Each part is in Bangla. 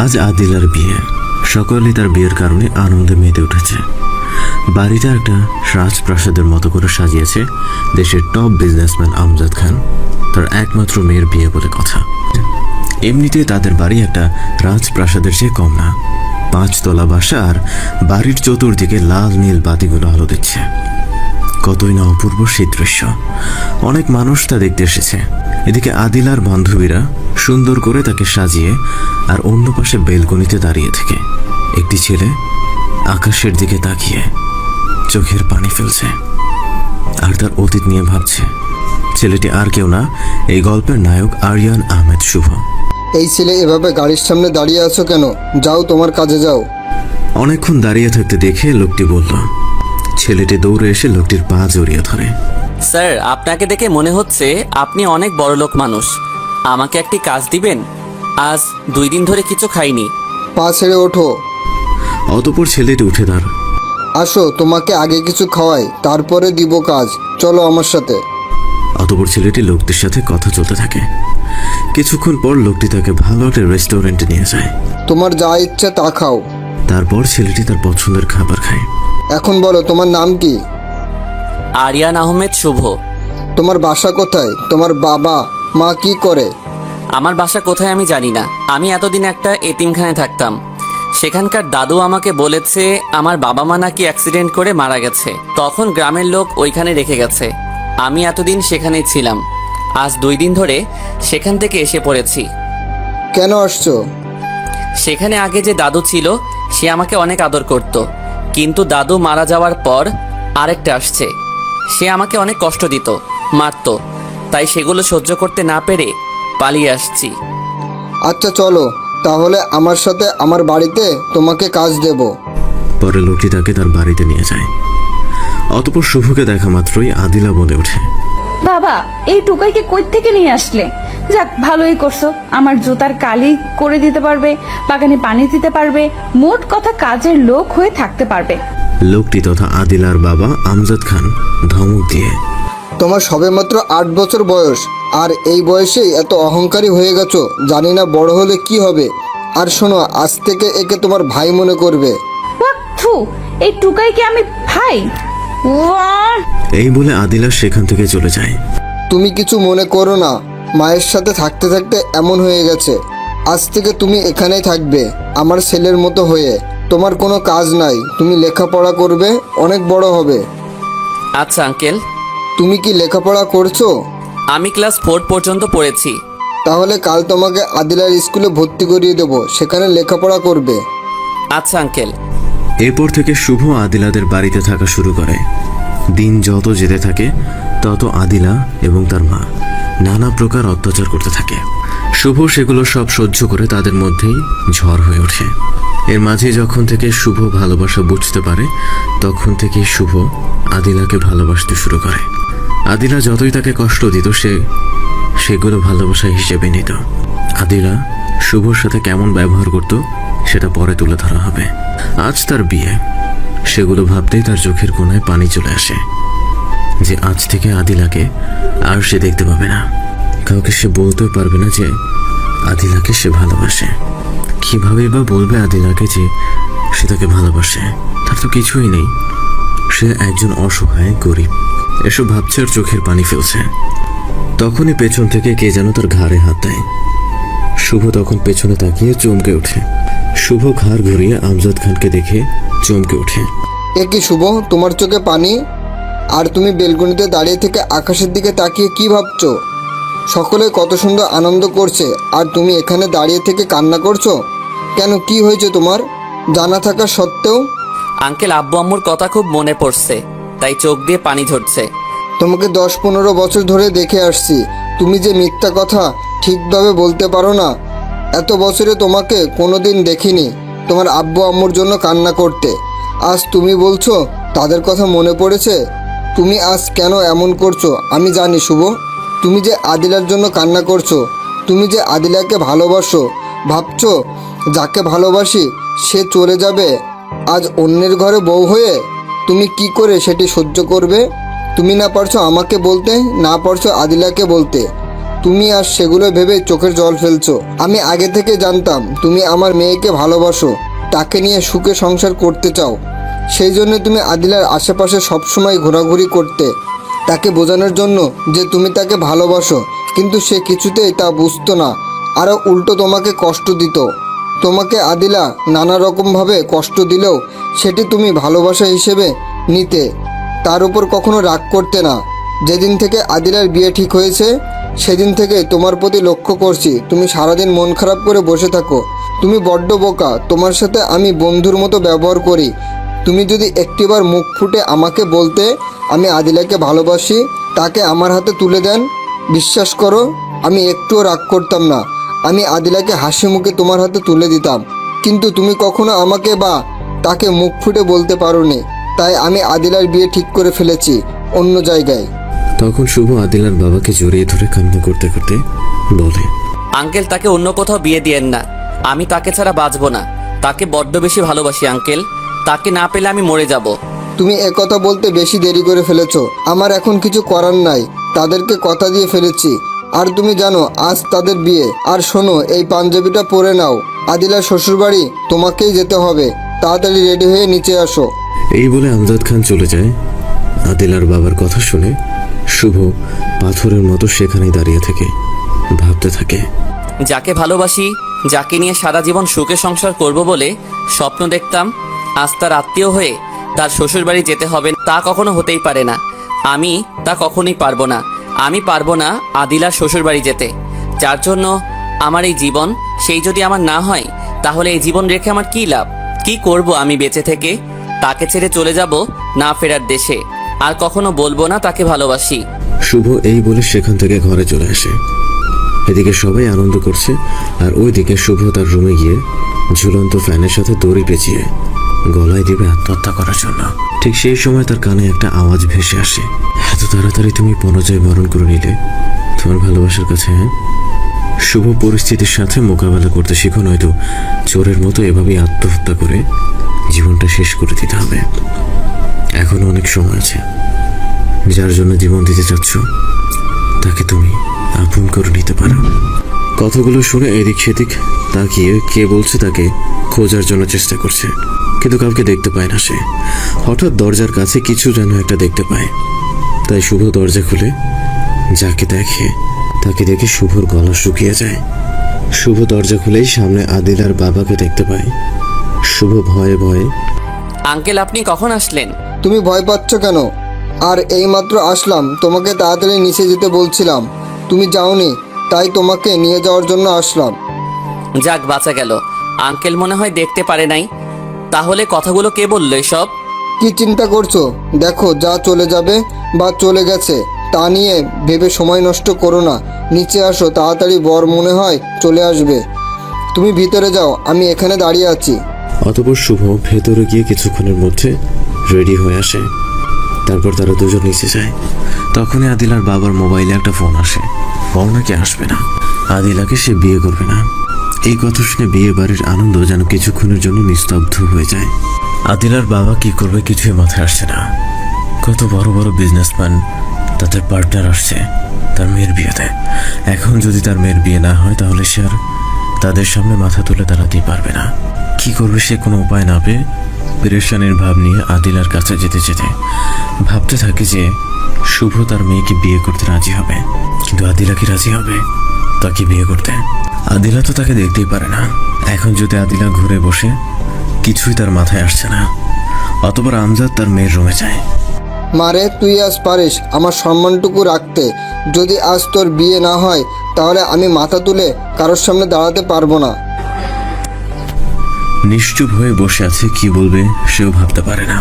আজ আদিলার বিয়ে। সকলেই তার বিয়ের কারণে আনন্দে মেতে উঠেছে। বাড়িটা একটা রাজপ্রাসাদের মতো করে সাজিয়েছে দেশের টপ বিজনেসম্যান আমজাদ খান, তার একমাত্র মেয়ের বিয়ে বলে কথা। এমনিতে তাদের বাড়ি একটা রাজপ্রাসাদের চেয়ে কম না। 5 তলা বাসা, আর বাড়ির চতুর্দিকে লাল নীল বাতিগুলো আলো দিচ্ছে। কতই না অপূর্ব সেই দৃশ্য। অনেক মানুষ তা দেখতে এসেছে। এদিকে আদিলার বান্ধবীরা সুন্দর করে তাকে সাজিয়ে, আর অন্য পাশে বেলকনিতে দাঁড়িয়ে থেকে একটি ছেলে আকাশের দিকে তাকিয়ে চোখের পানি ফেলছে আর তার অতীত নিয়ে ভাবছে। ছেলেটি আর কেউ না, এই গল্পের নায়ক আরিয়ান আহমেদ শুভ। এই ছেলে এভাবে গাড়ির সামনে দাঁড়িয়ে আছো কেন? যাও, তোমার কাজে যাও। অনেকক্ষণ দাঁড়িয়ে থাকতে দেখে লোকটি বলল। ছেলেটি দৌড়ে এসে লোকটির পা জড়িয়ে ধরে। স্যার, আপনাকে দেখে মনে হচ্ছে আপনি অনেক বড়লোক মানুষ। আমাকে একটি কাজ দিবেন? আজ 2 দিন ধরে কিছু খাইনি। পা ছেড়ে ওঠো। অতঃপর ছেলেটি উঠে দাঁড়। আসো, তোমাকে আগে কিছু খাওয়াই, তারপরে দিব কাজ। চলো আমার সাথে। অতঃপর ছেলেটি লোকটির সাথে কথা চলতে থাকে। কিছুক্ষণ পর লোকটি তাকে ভালো একটা রেস্টুরেন্টে নিয়ে যায়। তোমার যা ইচ্ছা তা খাও। তারপর ছেলেটি তার পছন্দের খাবার খায়। এখন বলো, তোমার নাম কি? আরিয়ান আহমেদ শুভ। তোমার বাসা কোথায়? তোমার বাবা মা কি করে? আমার বাসা কোথায় আমি জানি না। আমি এতদিন একটা এতিমখানায় থাকতাম। সেখানকার দাদু আমাকে বলেছে আমার বাবা মা নাকি অ্যাক্সিডেন্ট করে মারা গেছে, তখন গ্রামের লোক ওইখানে রেখে গেছে। আমি এতদিন সেখানেই ছিলাম। আজ 2 দিন ধরে সেখান থেকে এসে পড়েছি। কেন আসছো? সেখানে আগে যে দাদু ছিল সে আমাকে অনেক আদর করত, কিন্তু দাদু মারা যাওয়ার পর আরেকটা আসছে। সে আমাকে অনেক কষ্ট দিত, মারত। তাই সেগুলো সহ্য করতে না পেরে পালিয়ে আসছি। আচ্ছা চলো তাহলে আমার সাথে আমার বাড়িতে, তোমাকে কাজ দেব। পরে লোকটি তাকে তার বাড়িতে নিয়ে যায়। অতঃপর শুভকে দেখা মাত্রই আদিলা বলে ওঠে, বাবা, এই টুকাইকে কই থেকে নিয়ে আসলে? যাক, ভালোই করছো। আমার জুতার কালি করে দিতে পারবে, বাগানে পানি দিতে পারবে, মোট কথা কাজের লোক হয়ে থাকতে পারবে। লোকটি তথা আদিলার বাবা আমজাদ খান ধমক দিয়ে, তোমার সবেমাত্র 8 বছর বয়স, আর এই বয়সেই এত অহংকারী হয়ে গেছো। জানি না বড় হলে কি হবে। আর শোনো, আজ থেকে একে তোমার ভাই মনে করবে। থু, এই টুকাইকে আমি ভাই? ওয়াহ! এই বলে আদিলা সেখান থেকে চলে যায়। তুমি কিছু মনে করো না, মায়ের সাথে থাকতে থাকতে এমন হয়ে গেছে। আজ থেকে তুমি এখানেই থাকবে আমার ছেলের মতো হয়ে। তোমার কোনো কাজ নাই, তুমি লেখাপড়া করবে, অনেক বড় হবে। আচ্ছা আঙ্কেল। তুমি কি লেখাপড়া করছো? আমি ক্লাস 4 পর্যন্ত পড়েছি। তাহলে কাল তোমাকে আদিলার স্কুলে ভর্তি করিয়ে দেবো, সেখানে লেখাপড়া করবে। আচ্ছা আঙ্কেল। এরপর থেকে শুভ আদিলাদের বাড়িতে থাকা শুরু করে। দিন যত যেতে থাকে তত আদিলা এবং তার মা নানা প্রকার অত্যাচার করতে থাকে। শুভ সেগুলো সব সহ্য করে তাদের মধ্যেই ঝড় হয়ে ওঠে। এর মাঝে যখন থেকে শুভ ভালোবাসা বুঝতে পারে, তখন থেকেই শুভ আদিলাকে ভালোবাসতে শুরু করে। আদিলা যতই তাকে কষ্ট দিত, সেগুলো ভালোবাসা হিসেবে নিত। আদিলা শুভর সাথে কেমন ব্যবহার করত সেটা পরে তুলে ধরা হবে। আজ তার বিয়ে, সেগুলো ভাবতেই তার চোখের কোণায় পানি চলে আসে যে আজ থেকে আদিলাকে আর সে দেখতে পাবে না। কাউকে সে বলতেও পারবে না যে আদিলাকে সে ভালোবাসে। কিভাবে বা বলবে আদিলাকে যে সে তাকে ভালোবাসে? তার তো কিছুই নেই, সে একজন অসহায় গরিব। এসব ভাবছে আর চোখের পানি ফেলছে। তখনই পেছন থেকে কে যেন তার ঘাড়ে হাত দেয়। শুভ তখন পেছনে তাকিয়ে চমকে ওঠে। শুভ ঘাড় ঘুরিয়ে আমজাদ খানকে দেখে চমকে ওঠে। এ কি শুভ, তোমার চোখে পানি? আর তুমি বেলকনিতে দাঁড়িয়ে থেকে আকাশের দিকে তাকিয়ে কি ভাবছো? সকলে কত সুন্দর আনন্দ করছে, আর তুমি এখানে দাঁড়িয়ে থেকে কান্না করছো কেন? কি হয়েছে তোমার? জানা থাকা সত্ত্বেও? আঙ্কেল, আব্বু আম্মুর কথা খুব মনে পড়ছে, তাই চোখ দিয়ে পানি ঝরছে। তোমাকে 10-15 বছর ধরে দেখে আসছি, তুমি যে মিথ্যা কথা ঠিকভাবে বলতে পারো না। এত বছরে তোমাকে কোনোদিন দেখিনি তোমার আব্বু আম্মুর জন্য কান্না করতে। আজ তুমি বলছো তাদের কথা মনে পড়েছে। তুমি আজ কেন এমন করছো আমি জানি শুভ। তুমি যে আদিলার জন্য কান্না করছো, তুমি যে আদিলাকে ভালোবাসো, ভাবছো যাকে ভালোবাসি সে চলে যাবে আজ অন্যের ঘরে বউ হয়ে। তুমি কি করে সেটি সহ্য করবে? তুমি না পারছো আমাকে বলতে, না পারছো আদিলাকে বলতে। তুমি আর সেগুলো ভেবে চোখের জল ফেলছো। আমি আগে থেকে জানতাম তুমি আমার মেয়েকে ভালোবাসো, তাকে নিয়ে সুখে সংসার করতে চাও। সেই জন্য তুমি আদিলার আশেপাশে সবসময় ঘোরাঘুরি করতে, তাকে বোঝানোর জন্য যে তুমি তাকে ভালোবাসো। কিন্তু সে কিছুতেই তা বুঝতো না, আরও উল্টো তোমাকে কষ্ট দিত। তোমাকে আদিলা নানা রকমভাবে কষ্ট দিলেও সেটি তুমি ভালোবাসা হিসেবে নিতে, তার উপর কখনো রাগ করতে না। যেদিন থেকে আদিলার বিয়ে ঠিক হয়েছে সেদিন থেকে তোমার প্রতি লক্ষ্য করছি তুমি সারাদিন মন খারাপ করে বসে থাকো। তুমি বড্ড বোকা, তোমার সাথে আমি বন্ধুর মতো ব্যবহার করি। তুমি যদি একটিবার মুখ ফুটে আমাকে বলতে আমি আদিলাকে ভালোবাসি, তাকে আমার হাতে তুলে দেন, বিশ্বাস করো আমি একটুও রাগ করতাম না। আমি আদিলাকে হাসি মুখে তোমার হাতে তুলে দিতাম। কিন্তু তুমি কখনো আমাকে বা তাকে মুখ ফুটে বলতে পারোনি, তাই আমি আদিলার বিয়ে ঠিক করে ফেলেছি অন্য জায়গায়। তখন শুভ আদিলার বাবাকে জড়িয়ে ধরে কান্না করতে করতে বলে, আঙ্কেল, তাকে অন্য কোথাও বিয়ে দিয়েন না। আমি তাকে ছাড়া বাঁচবো না। তাকে বড্ড বেশি ভালোবাসি আঙ্কেল। তাকে না পেলে আমি মরে যাব। তুমি একথা বলতে বেশি দেরি করে ফেলেছো। আমার এখন কিছু করার নাই, তাদেরকে কথা দিয়ে ফেলেছি। আর তুমি জানো আজ তাদের বিয়ে। আর শোনো, এই পাঞ্জাবিটা পরে নাও, আদিলার শ্বশুরবাড়ি তোমাকেই যেতে হবে। তাড়াতাড়ি রেডি হয়ে নিচে আসো। এই বলে আমজাদ খান চলে যায়। আদিলার বাবার কথা শুনে শুভ পাথরের মতো সেখানেই দাঁড়িয়ে থেকে ভাবতে থাকে। যাকে ভালোবাসি, যাকে নিয়ে সারা জীবন সুখে সংসার করব বলে স্বপ্ন দেখতাম, আজ তার আত্মীয় হয়ে তার শ্বশুরবাড়ি যেতে হবে, তা কখনো হতেই পারে না। আমি তা কখনোই পারবো না। আমি পারবো না আদিলার শ্বশুরবাড়ি যেতে। যার জন্য আমার এই জীবন, সেই যদি আমার না হয় তাহলে এই জীবন রেখে আমার কী লাভ? কি করব আমি বেঁচে থেকে? তাকে ছেড়ে চলে যাব না ফেরার দেশে। আর কখনো বলবো না তাকে ভালোবাসি। শুভ এই বলে সেখান থেকে ঘরে চলে আসে। এদিকে সবাই আনন্দ করছে, আর ওইদিকে শুভ তার রুমে গিয়ে ঝুলন্ত ফ্যানের সাথে দড়ি পেঁচিয়ে গলায় দিবে আত্মহত্যা করার জন্য। ঠিক সেই সময় তার কানে একটা আওয়াজ ভেসে আসে, এত তাড়াতাড়ি তুমি পরাজয় বরণ করে নিলে তোমার ভালোবাসার কাছে? হ্যাঁ, শুভ পরিস্থিতির সাথে মোকাবেলা করতে শিখো, নয়তো চোরের মতো এভাবেই আত্মহত্যা করে জীবনটা শেষ করে দিতে হবে। এখনো অনেক সময় আছে। যার জন্য জীবন দিতে চাচ্ছ তাকে তুমি আপন করে নিতে পারো। কথাগুলো শুনে এদিক সেদিক তাকিয়ে কে বলছে তাকে খোঁজার জন্য চেষ্টা করছে, কিন্তু কাউকে দেখতে পায় না সে। হঠাৎ দরজার কাছে কিছু যেন একটা দেখতে পায়, তাই শুভ দরজা খুলে যাকে দেখে তাকে দেখে শুভর গলা শুকিয়ে যায়। শুভ দরজা খুলেই সামনে আদিলার বাবাকে দেখতে পায়। শুভ ভয়ে ভয়ে, আঙ্কেল, আপনি কখন আসলেন? তুমি ভয় পাচ্ছ কেন? আর এইমাত্র আসলাম, তোমাকে তাড়াতাড়ি নিচে যেতে বলছিলাম, তুমি যাওনি, তাই তোমাকে নিয়ে যাওয়ার জন্য আসলাম। যাক, বাঁচা গেল। আঙ্কেল মনে হয় দেখতে পারে নাই। তাহলে কথাগুলো কে বললো এসব? কি চিন্তা করছো? দেখো, যা চলে যাবে বা চলে গেছে তা নিয়ে ভেবে সময় নষ্ট করো না। নিচে আসো তাড়াতাড়ি, বর মনে হয় চলে আসবে। তুমি ভিতরে যাও, আমি এখানে দাঁড়িয়ে আছি। অতঃপর শুভ ভেতরে গিয়ে কিছুক্ষণের মধ্যে রেডি হয়ে আসে। তারপর তারা দুজন নিচে যায়। তখনই আদিলার বাবার মোবাইলে একটা ফোন আসে। বর নাকি আসবে না, আদিলাকে সে বিয়ে করবে না। এই কথা শুনে বিয়ে বাড়ির আনন্দ যেন কিছুক্ষণের জন্য নিস্তব্ধ হয়ে যায়। আদিলার বাবা কি করবে কিছুই মাথায় আসছে না। কত বড় বড় বিজনেসম্যান তাদের পার্টনার আসছে তার মেয়ের বিয়েতে। এখন যদি তার মেয়ের বিয়ে না হয় তাহলে সে আর তাদের সামনে মাথা তুলে দাঁড়াতেই পারবে না। কি করবে সে কোনো উপায় না পেয়ে পেরেশানির ভাব নিয়ে আদিলার কাছে যেতে যেতে ভাবতে থাকে যে শুভ তার মেয়েকে বিয়ে করতে রাজি হবে। কিন্তু আদিলা কি রাজি হবে তাকে বিয়ে করতে? আদিলা তো তাকে দেখতেই পারে না। এখন যদি আদিলা ঘুরে বসে, কিছুই তার মাথায় আসছে না। অতঃপর আমজাদ তার মেয়ের রুমে যায়। মারে, তুই আজ পারিস আমার সম্মানটুকু রাখতে। যদি আজ তোর বিয়ে না হয় তাহলে আমি মাথা তুলে কারোর সামনে দাঁড়াতে পারবো না। নিশ্চুপ হয়ে বসে আছে, কি বলবে সেও ভাবতে পারে না।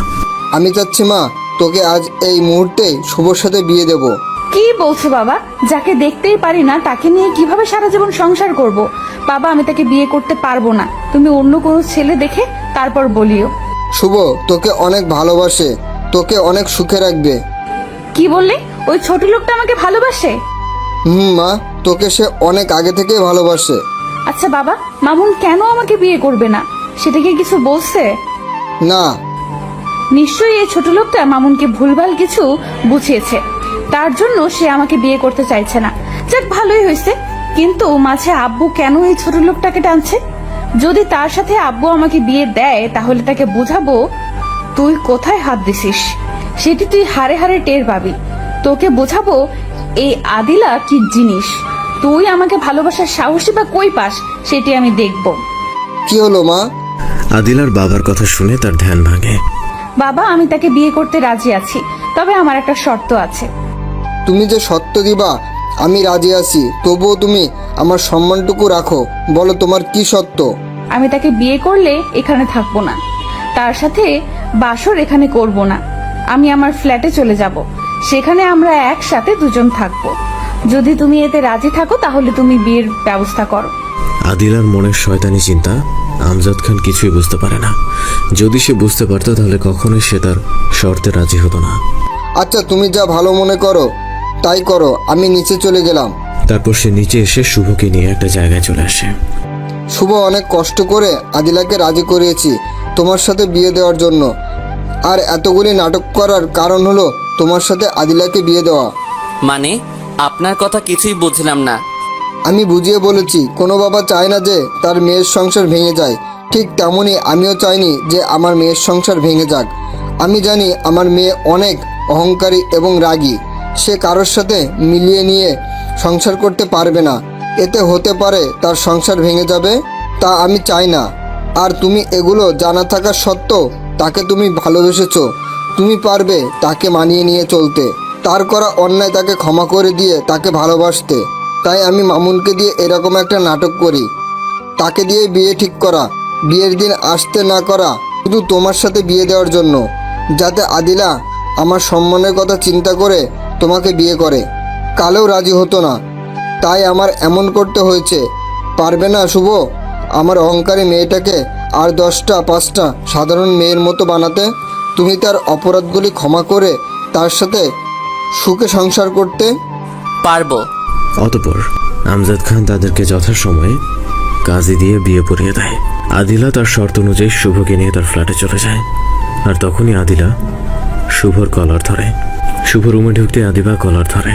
আমি চাচ্ছি মা, তোকে আজ এই মুহূর্তে শুভর সাথে বিয়ে দেব। কি বলছো বাবা? যাকে দেখতেই পারি না তাকে নিয়ে কিভাবে সারা জীবন সংসার করব? বাবা, আমি তাকে বিয়ে করতে পারবো না। তুমি অন্য কোনো ছেলে দেখে তারপর বলিও। শুভ তোকে অনেক ভালোবাসে, তোকে অনেক সুখে রাখবে। কি বললে? ওই ছোট লোকটা আমাকে ভালোবাসে? মা, তোকে সে অনেক আগে থেকে ভালোবাসে। আচ্ছা বাবা, মামুন কেন আমাকে বিয়ে করবে না? সেটা কি কিছু বলছে? না। নিশ্চয়ই এই ছোট লোকটা মামুনকে ভুলভাল কিছু বুঝিয়েছে, তার জন্য সে আমাকে বিয়ে করতে চাইছে না। যাক ভালোই হয়েছে, কিন্তু মাঝে আব্বু কেন এই ছোট লোকটাকে টানছে? যদি তার সাথে আব্বু আমাকে বিয়ে দেয় তাহলে তাকে বুঝাবো তুই কোথায় হাত দিছিস, সেটি তুই হারে হারে টের পাবি। তোকে বোঝাবো এই আদিলা কি জিনিস, তুই আমাকে ভালোবাসার সাহসী বা কই পাস সেটি আমি দেখব। কি হলো মা? আদিলার বাবার কথা শুনে তার ধ্যান ভাঙে। বাবা, আমি তাকে বিয়ে করতে রাজি আছি, তবে আমার একটা শর্ত আছে। তুমি যে সত্য দিবা আমি রাজি আছি, তবুও তুমি আমার সম্মানটুকু রাখো। বলো তোমার কি সত্য? আমি তাকে বিয়ে করলে এখানে থাকবো না, তার সাথে বাসর এখানে করব না। আমি আমার ফ্ল্যাটে চলে যাব, সেখানে আমরা একসাথে দুজন থাকবো। যদি তুমি এতে রাজি থাকো তাহলে তুমি বিয়ের ব্যবস্থা করো। আদিলার মনের শয়তানি চিন্তা আমজাদ খান কিছুই বুঝতে পারে না। যদি সে বুঝতে পারতো তাহলে কখনোই সে তার শর্তে রাজি হতো না। আচ্ছা, তুমি যা ভালো মনে করো তাই করো, আমি নিচে চলে গেলাম। তারপর সে নিচে এসে শুভকে নিয়ে একটা জায়গায় চলে আসে। শুভ, অনেক কষ্ট করে আদিলাকে রাজি করিয়েছি তোমার সাথে বিয়ে দেওয়ার জন্য। আর এতগুলি নাটক করার কারণ হলো তোমার সাথে আদিলাকে বিয়ে দেওয়া। মানে আপনার কথা কিছুই বুঝলাম না। আমি বুঝিয়ে বলেছি, কোনো বাবা চায় না যে তার মেয়ের সংসার ভেঙে যায়, ঠিক তেমনই আমিও চাইনি যে আমার মেয়ের সংসার ভেঙে যাক। আমি জানি আমার মেয়ে অনেক অহংকারী এবং রাগী, সে কারোর সাথে মিলিয়ে নিয়ে সংসার করতে পারবে না। এতে হতে পারে তার সংসার ভেঙে যাবে, তা আমি চাই না। আর তুমি এগুলো জানা থাকা সত্ত্বেও তাকে তুমি ভালোবেসেছো, তুমি পারবে তাকে মানিয়ে নিয়ে চলতে, তার করা অন্যায় তাকে ক্ষমা করে দিয়ে তাকে ভালোবাসতে। তাই আমি মামুনকে দিয়ে এরকম একটা নাটক করি, তাকে দিয়ে বিয়ে ঠিক করা, বিয়ের দিন আসতে না করা, শুধু তোমার সাথে বিয়ে দেওয়ার জন্য, যাতে আদিলা আমার সম্মানের কথা চিন্তা করে তোমাকে বিয়ে করে। কালেও রাজি হতো না, তাই আমার এমন করতে হয়েছে। পারবে না শুভ আমার অহংকারী মেয়েটাকে আর 10টা 5টা সাধারণ মেয়ের মতো বানাতে? তুমি তার অপরাধগুলি ক্ষমা করে তার সাথে সুখে সংসার করতে? পারবো। অতঃপর আমজাদ খান তাদেরকে যথাসময়ে কাজী দিয়ে বিয়ে পড়িয়ে দেয়। আদিলা তার শর্ত অনুযায়ী শুভকে নিয়ে তার ফ্ল্যাটে চলে যায়। আর তখনই আদিলা শুভর কলার ধরে। শুভ রুমে ঢুকতে আদিবা কলার ধরে।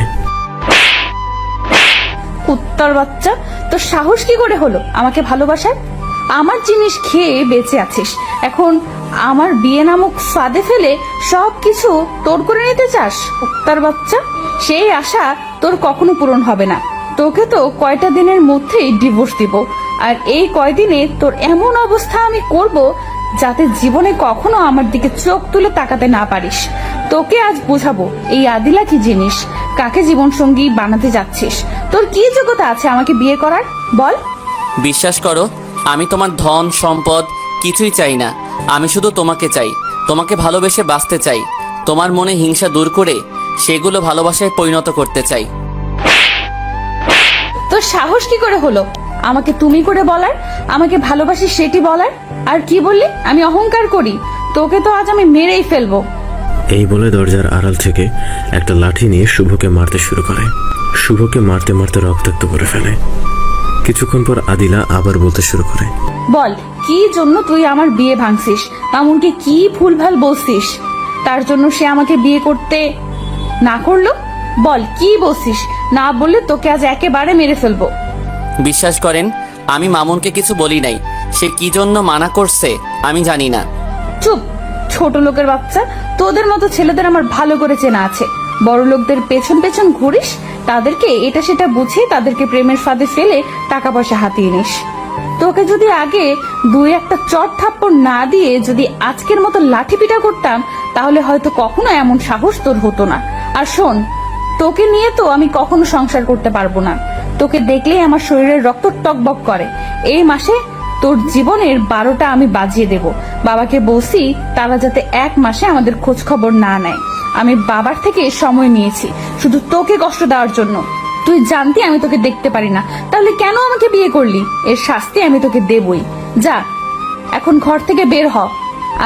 কুত্তার বাচ্চা, তোর সাহস কি করে হলো আমাকে ভালোবাসার? আমার জিনিস খেয়ে বেঁচে আছিস, এখন আমার বিয়ে নামক ফাঁদে ফেলে সব কিছু তোর করে নিতে চাস? কুত্তার বাচ্চা, সেই আশা তোর কখনো পূরণ হবে না। তোকে তো কয়টা দিনের মধ্যেই ডিভোর্স দিব, আর এই কয়দিনে তোর এমন অবস্থা আমি করব যাতে জীবনে কখনো আমার দিকে চোখ তুলে তাকাতে না পারিস। তোকে আজ বোঝাবো এই আদিলা কি জিনিস, কাকে জীবন সঙ্গী বানাতে যাচ্ছিস। তোর কি যোগ্যতা আছে আমাকে বিয়ে করার, বল? বিশ্বাস করো, আমি তোমার ধন সম্পদ কিছুই চাই না। আমি শুধু তোমাকে চাই, তোমাকে ভালোবেসে বাঁচতে চাই, তোমার মনে হিংসা দূর করে সেগুলো ভালোবাসায় পরিণত করতে চাই। তোর সাহস কি করে হলো আমাকে তুমি করে বলার, আমাকে ভালোবাসিস সেটি বলার? আর কি বললি আমি অহংকার করি? তোকে তো আজ আমি মেরেই ফেলবো। এই বলে দরজার আড়াল থেকে একটা লাঠি নিয়ে শুভকে মারতে শুরু করে। শুভকে মারতে মারতে রক্তাক্ত করে ফেলে। কিছুক্ষণ পর আদিলা আবার বলতে শুরু করে, বল কি জন্য তুই আমার বিয়ে ভাঙছিস? মামুনকে কি ভুলভাল বলছিস তার জন্য সে আমাকে বিয়ে করতে না করলো? বল কি বলছিস? না বললে তোকে আজ একেবারে মেরে ফেলবো। বিশ্বাস করেন, আমি মামুনকে কিছু বলি নাই। সে কি জন্য মানা করছে আমি জানি না। চুপ, ছোট লোকের বাচ্চা, তোদের মতো ছেলেদের আমার ভালো করে চেনা আছে। বড় লোকদের পেছন পেছন ঘুরিস, তাদেরকে এটা সেটা বুঝিয়ে তাদেরকে প্রেমের ফাঁদে ফেলে টাকা পয়সা হাতিয়ে নিস। তোকে যদি আগে 2-1টা চট থাপ্পড় না দিয়ে যদি আজকের মতো লাঠি পিটা করতাম তাহলে হয়তো কখনো এমন সাহস তোর হতো না। আর শোন, তোকে নিয়ে তো আমি কখনো সংসার করতে পারবো না। তোকে দেখলেই আমার শরীরের রক্ত টকবক করে। এই মাসে তোর জীবনের 12টা আমি বাজিয়ে দেব। বাবাকে বলছি তারা যাতে 1 মাসে আমাদের খোঁজ খবর না নেয়। আমি বাবার থেকে সময় নিয়েছি শুধু তোকে কষ্ট দেওয়ার জন্য। তুই জানতি আমি তোকে দেখতে পারি না, তাহলে কেন আমাকে বিয়ে করলি? এর শাস্তি আমি তোকে দেবই। যা এখন ঘর থেকে বের হ।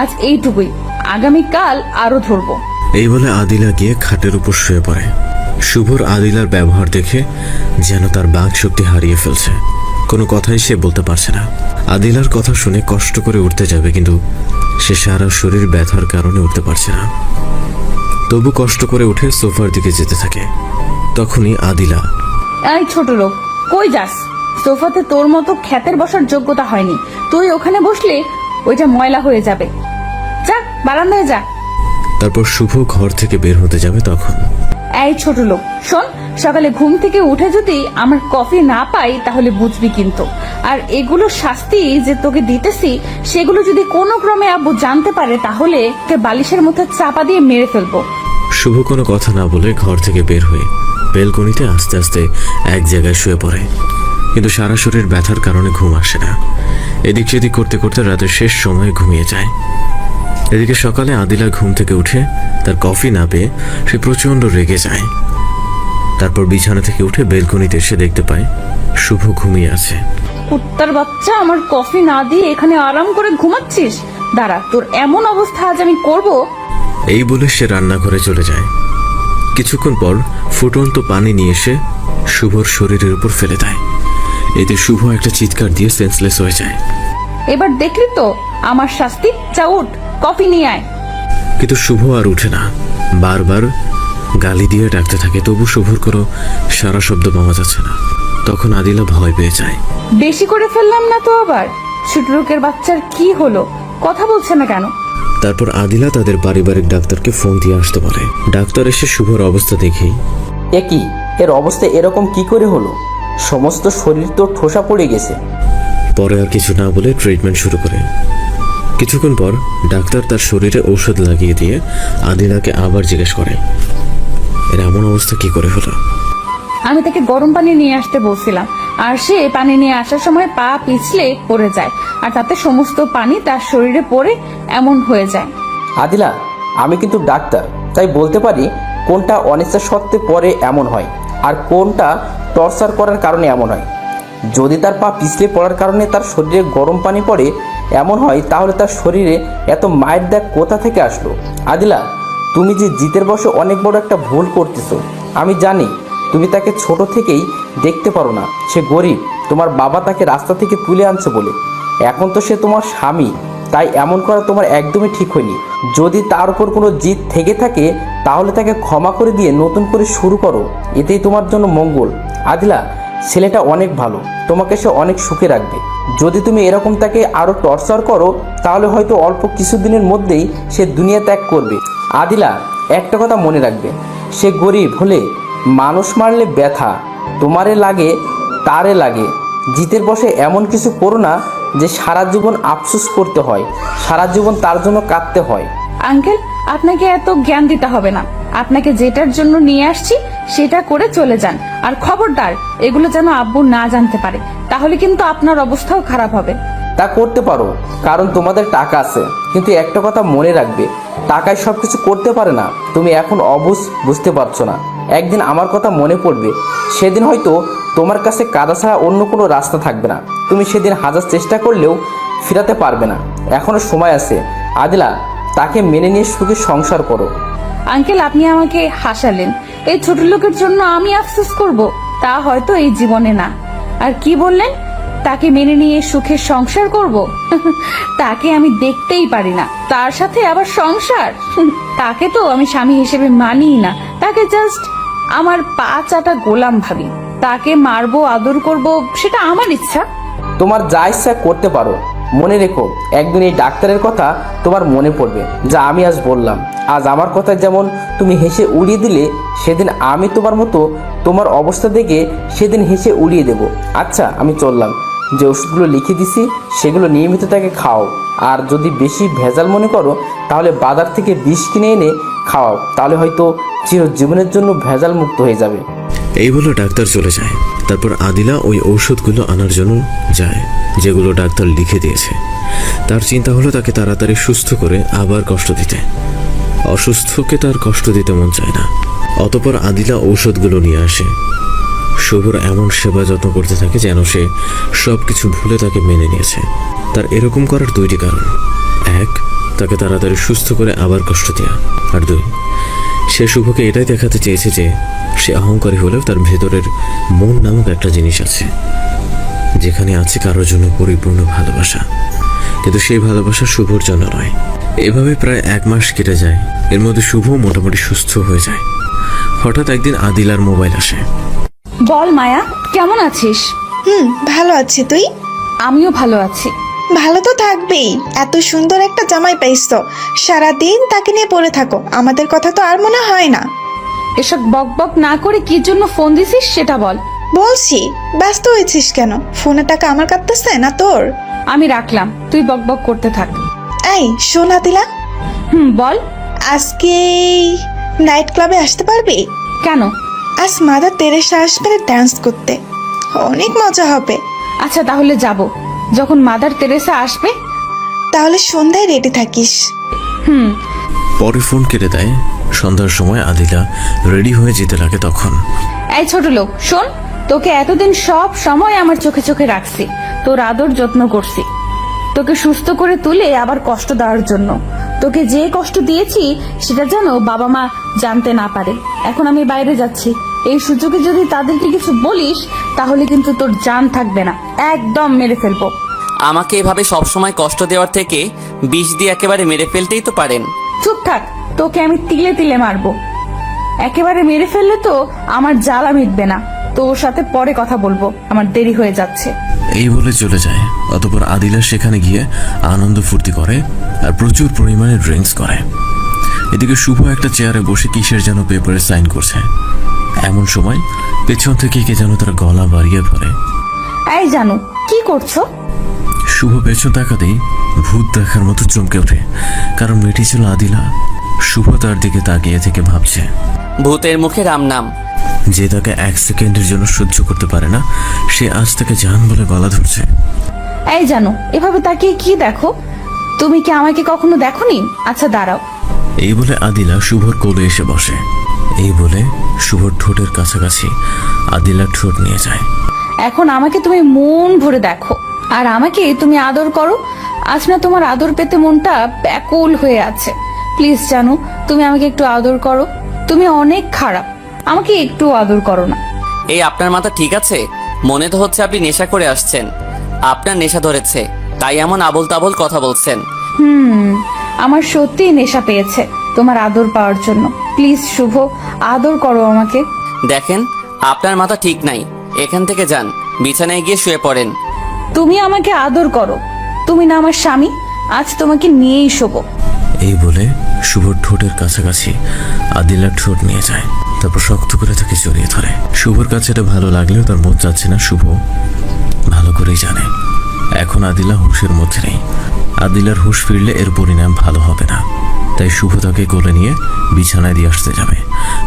আজ এইটুকুই, আগামীকাল আরো ধরবো। এই বলে আদিলা গিয়ে খাটের উপর শুয়ে পড়ে। শুভর আদিলার ব্যবহার দেখে যেন তার বাক শক্তি হারিয়ে ফেলছে। কোনো কথাই সে বলতে পারছে না। আদিলার কথা শুনে কষ্ট করে উঠতে যাবে, কিন্তু সে সারা শরীর ব্যথার কারণে উঠতে পারছে না। তবু কষ্ট করে উঠে সোফার দিকে যেতে থাকে। তখনই আদিলা এই ছোট লোক, কই যাস? সোফাতে তোর মতো খ্যাতের বসার যোগ্যতা হয়নি। তুই ওখানে বসলে ওইটা ময়লা হয়ে যাবে। যা বারান্দায় যা। তারপর শুভ ঘর থেকে বের হতে যাবে তখন এই ছোট লোক, শোন, সকালে ঘুম থেকে উঠে যদি আমার কফি না পাই তাহলে বুঝবি কিন্তু। আর এগুলো শাস্তি যে তোকে দিতেছি, সেগুলো যদি কোনো ক্রমে আব্বু জানতে পারে তাহলে তোকে বালিশের মধ্যে চাপা দিয়ে মেরে ফেলবো। শুভ কোনো কথা না বলে ঘর থেকে বের হয়ে বেলকনিতে আস্তে আস্তে এক জায়গায় শুয়ে পড়ে, কিন্তু সারা শরীর ব্যথার কারণে ঘুম আসে না। এদিক সেদিক করতে করতে রাতের শেষ সময়ে ঘুমিয়ে যায়। এদিকে সকালে আদিলা ঘুম থেকে উঠে তার কফি না পেয়ে সে প্রচন্ড রেগে যায়। তারপর বিছানা থেকে উঠে বেলকনিতে এসে দেখতে পায় শুভ ঘুমিয়ে আছে। কুত্তার বাচ্চা, আমার কফি না দিয়ে এখানে আরাম করে ঘুমাচ্ছিস? দাঁড়া, তোর এমন অবস্থা আজ আমি করব। এই বলে সে রান্নাঘরে চলে যায়। কিছুক্ষণ পর ফুটন্ত পানি নিয়ে এসে শুভর শরীরের উপর ফেলে দেয়। এতে শুভ একটা চিৎকার দিয়ে সেন্সলেস হয়ে যায়। এবার দেখলি তো আমার শাস্তি। যা উঠ, কফি নিয়ে আয়। কিন্তু শুভ আর উঠে না, বারবার গালি দিয়ে ডাকতে থাকে, তবু শুভর কোনো সারা শব্দ পাওয়া যাচ্ছে না। তখন আদিলা ভয় পেয়ে যায়। বেশি করে ফেললাম না তো আবার? ছোট লোকের বাচ্চার কি হলো, কথা বলছে না কেন? তারপর আদিলা তাদের পারিবারিক ডাক্তারকে ফোন দিয়ে আসতে বলে। ডাক্তার এসে শুভর অবস্থা দেখেই, এ কি, এর অবস্থা এরকম কি করে হলো? সমস্ত শরীর তো ঠোসা পড়ে গেছে। পরে আর কিছু না বলে ট্রিটমেন্ট শুরু করে। কিছুক্ষণ পর ডাক্তার তার শরীরে ঔষধ লাগিয়ে দিয়ে আদিলাকে আবার জিজ্ঞেস করে, এর এমন অবস্থা কি করে হলো? আমি তাকে গরম পানি নিয়ে আসতে বলছিলাম, আর সে পানি নিয়ে আসার সময় পা পিছলে পড়ে যায়, আর তাতে সমস্ত পানি তার শরীরে পড়ে এমন হয়ে যায়। আদিলা, আমি কিন্তু ডাক্তার, তাই বলতে পারি কোনটা অনিচ্ছা সত্ত্বে পরে এমন হয় আর কোনটা টর্চার করার কারণে এমন হয়। যদি তার পা পিছলে পড়ার কারণে তার শরীরে গরম পানি পড়ে এমন হয়, তাহলে তার শরীরে এত মায়ের দাগ কোথা থেকে আসলো? আদিলা, তুমি যে জিতের বসে অনেক বড় একটা ভুল করতেছো। আমি জানি তুমি তাকে ছোট থেকেই দেখতে পারো না। সে গরিব, তোমার বাবা তাকে রাস্তা থেকে তুলে আনছে বলে। এখন তো সে তোমার স্বামী, তাই এমন করা তোমার একদমই ঠিক হয়নি। যদি তার উপর কোনো জিদ থেকে থাকে তাহলে তাকে ক্ষমা করে দিয়ে নতুন করে শুরু করো, এতেই তোমার জন্য মঙ্গল। আদিলা, ছেলেটা অনেক ভালো, তোমাকে সে অনেক সুখে রাখবে। যদি তুমি এরকম তাকে আরও টর্চার করো তাহলে হয়তো অল্প কিছুদিনের মধ্যেই সে দুনিয়া ত্যাগ করবে। আদিলা, একটা কথা মনে রাখবে, সে গরিব হলে মানুষ মারলে ব্যথা তোমারে লাগে, তারে লাগে। জিতের বসে এমন কিছু করো না যে সারা জীবন আফসোস করতে হয়, সারা জীবন তার জন্য কাঁদতে হয়। আঙ্কেল, আপনাকে এত জ্ঞান দিতে হবে না। আপনাকে যেটার জন্য নিয়ে আসছি সেটা করে চলে যান। আর খবরদার, এগুলো যেন আব্বু না জানতে পারে, তাহলে কিন্তু আপনার অবস্থাও খারাপ হবে। তা করতে পারো, কারণ তোমাদের টাকা আছে। কিন্তু একটা কথা মনে রাখবে, টাকায় সব কিছু করতে পারে না। তুমি এখন অবুঝ, বুঝতে পারছো না। একদিন আমার কথা মনে পড়বে, সেদিন হয়তো তোমার কাছে কাদা ছাড়া অন্য কোনো রাস্তা থাকবে না। তুমি সেদিন হাজার চেষ্টা করলেও ফেরাতে পারবে না। এখনো সময় আছে। আদিলা, তাকে মেনে নিয়ে সুখে সংসার করো। আঙ্কেল, আপনি আমাকে হাসালেন। এই ছোট লোকের জন্য আমি আফসোস করব, তা হয়তো এই জীবনে না। আর কি বললেন? তাকে মেনে নিয়ে সুখে সংসার করব? তাকে আমি দেখতেই পারি না, তার সাথে আবার সংসার? তাকে তো আমি স্বামী হিসেবে মানিই না। তাকে জাস্ট আমার পা চাটা গোলাম ভাবি। তাকে মারবো, আদর করব, সেটা আমার ইচ্ছা। তোমার যা ইচ্ছা করতে পারো। মনে রেখো, একদিন এই ডাক্তারের কথা তোমার মনে পড়বে, যা আমি আজ বললাম। আজ আমার কথা যেমন তুমি হেসে উড়িয়ে দিলে, সেদিন আমি তোমার মতো তোমার অবস্থা দেখে সেদিন হেসে উড়িয়ে দেব। আচ্ছা, আমি চললাম। যে ওষুধগুলো লিখে দিছি সেগুলো নিয়মিত তাকে খাও। আর যদি বেশি ভেজাল মনে করো তাহলে বাজার থেকে বিষ কিনে এনে খাওয়াও, তাহলে হয়তো চিরজীবনের জন্য ভেজাল মুক্ত হয়ে যাবে। এই বলে ডাক্তার চলে যায়। তারপর আদিলা ওই ঔষধগুলো আনার জন্য যায় যেগুলো ডাক্তার লিখে দিয়েছে। তার চিন্তা হলো তাকে তাড়াতাড়ি সুস্থ করে আবার কষ্ট দিতে। অসুস্থকে তার কষ্ট দিতে মন চায় না। অতঃপর আদিলা ঔষধগুলো নিয়ে আসে। শুভর এমন সেবা যত্ন করতে থাকে যেন সে সবকিছু ভুলে তাকে মেনে নিয়েছে। তার এরকম করার দুইটি কারণ: এক, তাকে তাড়াতাড়ি সুস্থ করে আবার কষ্ট দেয়া, আর দুই, সে শুভকে এটাই দেখাতে চেয়েছে যে সে অহংকারী হলেও তার ভেতরের মন নামক একটা জিনিস আছে, যেখানে আছে কারোর জন্য পরিপূর্ণ ভালোবাসা। কিন্তু সেই ভালোবাসা শুভর জন্য নয়। এভাবে প্রায় 1 মাস কেটে যায়। এর মধ্যে শুভ মোটামুটি সুস্থ হয়ে যায়। হঠাৎ একদিন আদিলার মোবাইল আসে। বল মায়া, কেমন আছিস? ভালো আছি। তুই? আমিও ভালো আছি। ভালো তো থাকবেই, এত সুন্দর একটা জামাই পাইছো, সারাদিন তাকে নিয়ে পড়ে থাকো, আমাদের কথা তো আর মনে হয় না। এসব বক বক না করে কি জন্য ফোন দিছিস সেটা বল। বলছি, ব্যস্ত হয়েছিস কেন? ফোনে টাকা আমার কাটতেছে না তোর? আমি রাখলাম, তুই বক বক করতে থাক। এই শোন আদিলা, বল। আজকে নাইট ক্লাবে আসতে পারবি? কেন? আজ মাদার তেরেসা আসবে ডান্স করতে, অনেক মজা হবে। আচ্ছা তাহলে যাব, যখন মাদার তেরেসা আসবে। তাহলে সন্ধ্যায় রেডি থাকিস। পরে ফোন কেটে দেয়। সন্ধ্যার সময় আদিলা রেডি হয়ে যেতে লাগে। তখন এই ছোট লোক শোন, তোকে এতদিন সব সময় আমার চোখে চোখে রাখছি, তোর আদর যত্ন করছি, তোকে সুস্থ করে তুলে আবার কষ্ট দেওয়ার জন্য। তোকে যে কষ্ট দিয়েছি সেটা যেন বাবা মা জানতে না পারে। এখন আমি বাইরে যাচ্ছি, এই সুযোগে যদি তাদেরকে কিছু বলিস তাহলে কিন্তু তোর জান থাকবে না, একদম মেরে ফেলবো। আমাকে এভাবে সবসময় কষ্ট দেওয়ার থেকে বিষ দিয়ে একেবারে মেরে ফেলতেই তো পারেন। চুপ থাক, তোকে আমি তিলে তিলে মারবো। একেবারে মেরে ফেললে তো আমার জ্বালা মিটবে না। তোর সাথে পরে কথা বলবো, আমার দেরি হয়ে যাচ্ছে। এই বলে চলে যায়। অতঃপর আদিলা সেখানে গিয়ে আনন্দ ফুর্তি করে আর প্রচুর পরিমাণে ড্রিঙ্কস করে। এদিকে শুভ একটা চেয়ারে বসে কিসের যেন পেপারে সাইন করছে। এমন সময় পেছন থেকে কে যেন তার গলা বাড়িয়ে ধরে। এই জানু, কি করছো? শুভ পেছন তাকাতেই ভূত দেখার মতো চমকে ওঠে, কারণ মেয়েটি ছিল আদিলা। শুভ তার দিকে তাকিয়ে থেকে ভাবছে, ভূতের মুখে রাম নাম। যে তাকে 1 সেকেন্ডের জন্য সহ্য করতে পারে না, সে আজ তাকে জান বলে গলা ধরছে। এই জানো, এভাবে তাকিয়ে কি দেখো? তুমি কি আমাকে কখনো দেখোনি? আচ্ছা দাঁড়াও। এই বলে আদিলা শুভর কোলে এসে বসে। এই বলে শুভর ঠোঁটের কাছাকাছি আদিলা ঠোঁট নিয়ে যায়। এখন আমাকে তুমি মন ভরে দেখো, আর আমাকে তুমি আদর করো। আজ না তোমার আদর পেতে মনটা ব্যাকুল হয়ে আছে। প্লিজ জানু, তুমি আমাকে একটু আদর করো। তুমি অনেক খারাপ, আমাকে একটু আদর করো না। এই আপনার মাথা ঠিক আছে? মনে তো হচ্ছে আপনি নেশা করে আসছেন। আপনার নেশা ধরেছে, তাই এমন আবোল তাবোল কথা বলছেন। আমার সত্যিই নেশা পেয়েছে তোমার আদর পাওয়ার জন্য। প্লিজ শুভ, আদর করো আমাকে। দেখেন, আপনার মাথা ঠিক নাই। এখান থেকে যান, বিছানায় গিয়ে শুয়ে পড়েন। তুমি আমাকে আদর করো, তুমি না আমার স্বামী। আজ তোমাকে নিয়েই শোবো। এই বলে শুভর ঠোঁটের কাছাকাছি আদিলার ঠোঁট নিয়ে যায়। তারপর শক্ত করে তাকে জড়িয়ে ধরে। শুভর কাছে এটা ভালো লাগলেও তার মন চাচ্ছে না। শুভ ভালো করেই জানে এখন আদিলা হুঁশের মধ্যে নেই। আদিলার হুঁশ ফিরলে এর পরিণাম ভালো হবে না। তাই শুভ তাকে কোলে নিয়ে বিছানায় দিয়ে আসতে যাবে।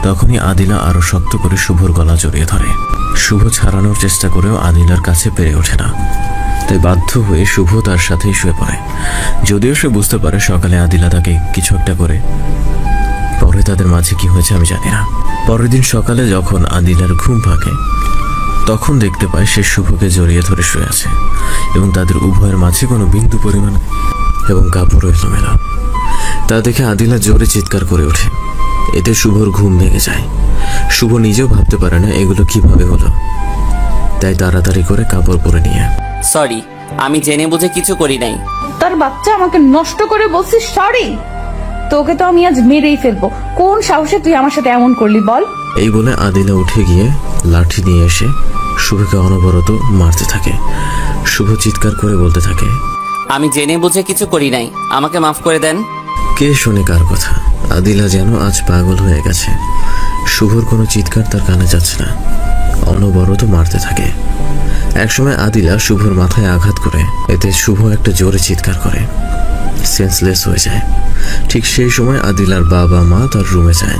তখনই আদিলা আরো শক্ত করে শুভর গলা জড়িয়ে ধরে। শুভ ছাড়ানোর চেষ্টা করেও আদিলার কাছে পেরে ওঠে না। তাই বাধ্য হয়ে শুভ তার সাথেই শুয়ে পড়ে। যদিও সে বুঝতে পারে সকালে আদিলা তাকে কিছু একটা করে। পরে তাদের মাঝে কি হয়েছে আমি জানি না। পরের দিন সকালে যখন আদিলার ঘুম ভাঙে, তখন দেখতে পায় সে শুভকে জড়িয়ে ধরে শুয়ে আছে এবং তাদের উভয়ের মাঝে কোনো বিন্দু পরিমাণ এবং কাপড় এলোমেলো। তা দেখে আদিলা জোরে চিৎকার করে ওঠে। এতে শুভর ঘুম ভেঙে যায়। শুভ নিজেও ভাবতে পারে না এগুলো কিভাবে হলো। তাই তাড়াতাড়ি করে কাপড় পরে নিয়ে, সরি, আমি জেনে বুঝে কিছু করি নাই। তার বাচ্চা, আমাকে নষ্ট করে বলছিস সরি? তোকে তো আমি আজ মেরেই ফেলবো। কোন সাহসে তুই আমার সাথে এমন করলি বল? এই বলে আদিলা উঠে গিয়ে লাঠি নিয়ে এসে শুভকে অনবরত মারতে থাকে। শুভ চিৎকার করে বলতে থাকে, আমি জেনে বুঝে কিছু করি নাই, আমাকে মাফ করে দেন। কে শোনে কার কথা? আদিলা যেন আজ পাগল হয়ে গেছে। শুভর কোনো চিৎকার তার কানে যাচ্ছে না, অনবরত মারতে থাকে। একসময় আদিলা শুভর মাথায় আঘাত করে, এতে শুভ একটা জোরে চিৎকার করে সেন্সলেস হয়ে যায়। ঠিক সেই সময় আদিলার বাবা মা তার রুমে যায়।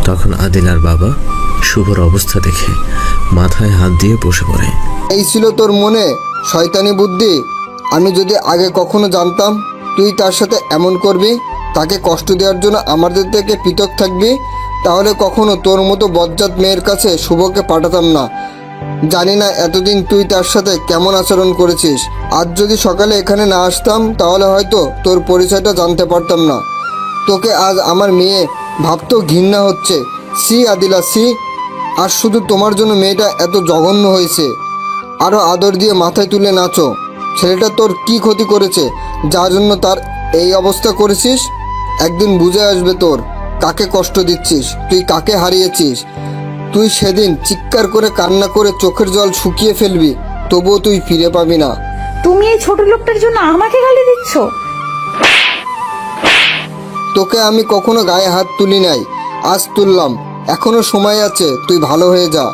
তখন আদিলার বাবা শুভর অবস্থা দেখে মাথায় হাত দিয়ে বসে পড়ে। এই ছিল তোর মনে শয়তানি বুদ্ধি? আমি যদি আগে কখনো জানতাম তুই তার সাথে এমন করবি, তাকে কষ্ট দেওয়ার জন্য আমাদের থেকে পৃথক থাকবি, তাহলে কখনো তোর মতো বজ্জাত মেয়ের কাছে শুভকে পাঠাতাম না। জানি না এতদিন তুই তার সাথে কেমন আচরণ করেছিস। আজ যদি সকালে এখানে না আসতাম তাহলে হয়তো তোর পরিচয়টা জানতে পারতাম না। তোকে আজ আমার মেয়ে ভাবতেও ঘৃণা হচ্ছে। C Adila, C. আর শুধু তোমার জন্য মেয়েটা এত জঘন্য হয়েছে। আরও আদর দিয়ে মাথায় তুলে নাচো। ছেলেটা তোর কি ক্ষতি করেছে যার জন্য তার এই অবস্থা করেছিস? একদিন বুঝে আসবে তোর কাকে কষ্ট দিচ্ছিস, তুই কাকে হারিয়েছিস। তুই সেদিন চিৎকার করে কান্না করে চোখের জল শুকিয়ে ফেলবি, তবুও তুই ফিরে পাবি না। তুমি এই ছোট লোকটার জন্য আমাকে গালি দিচ্ছ? তোকে আমি কখনো গায়ে হাত তুলি নাই, আজ তুললাম। এখনো সময় আছে, তুই ভালো হয়ে যা।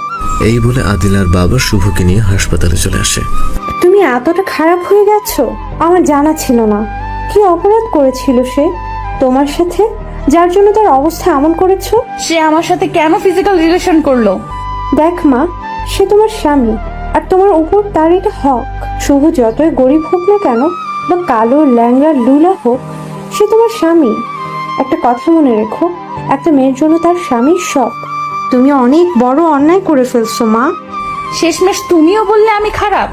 এই বলে আদিলার বাবা শুভকে নিয়ে হাসপাতালে চলে আসে। তুমি এতটা খারাপ হয়ে গেছো, আমার জানা ছিল না। কি অপরাধ করেছিল সে তোমার সাথে, যার জন্য তার অবস্থা এমন করেছো? সে আমার সাথে কেন ফিজিক্যাল রিলেশন করলো? দেখ মা, সে তোমার স্বামী, আর তোমার উপর তার এটা হক। শুভ যতই গরিব হোক না কেন, বা কালো ল্যাংড়া লুলা হোক, সে তোমার স্বামী। একটা কথা মনে রেখো, একটা মেয়ের জন্য তার স্বামীর সব। তুমি অনেক বড় অন্যায় করে ফেলছো মা। শেষমেশ তুমিও বললে আমি খারাপ?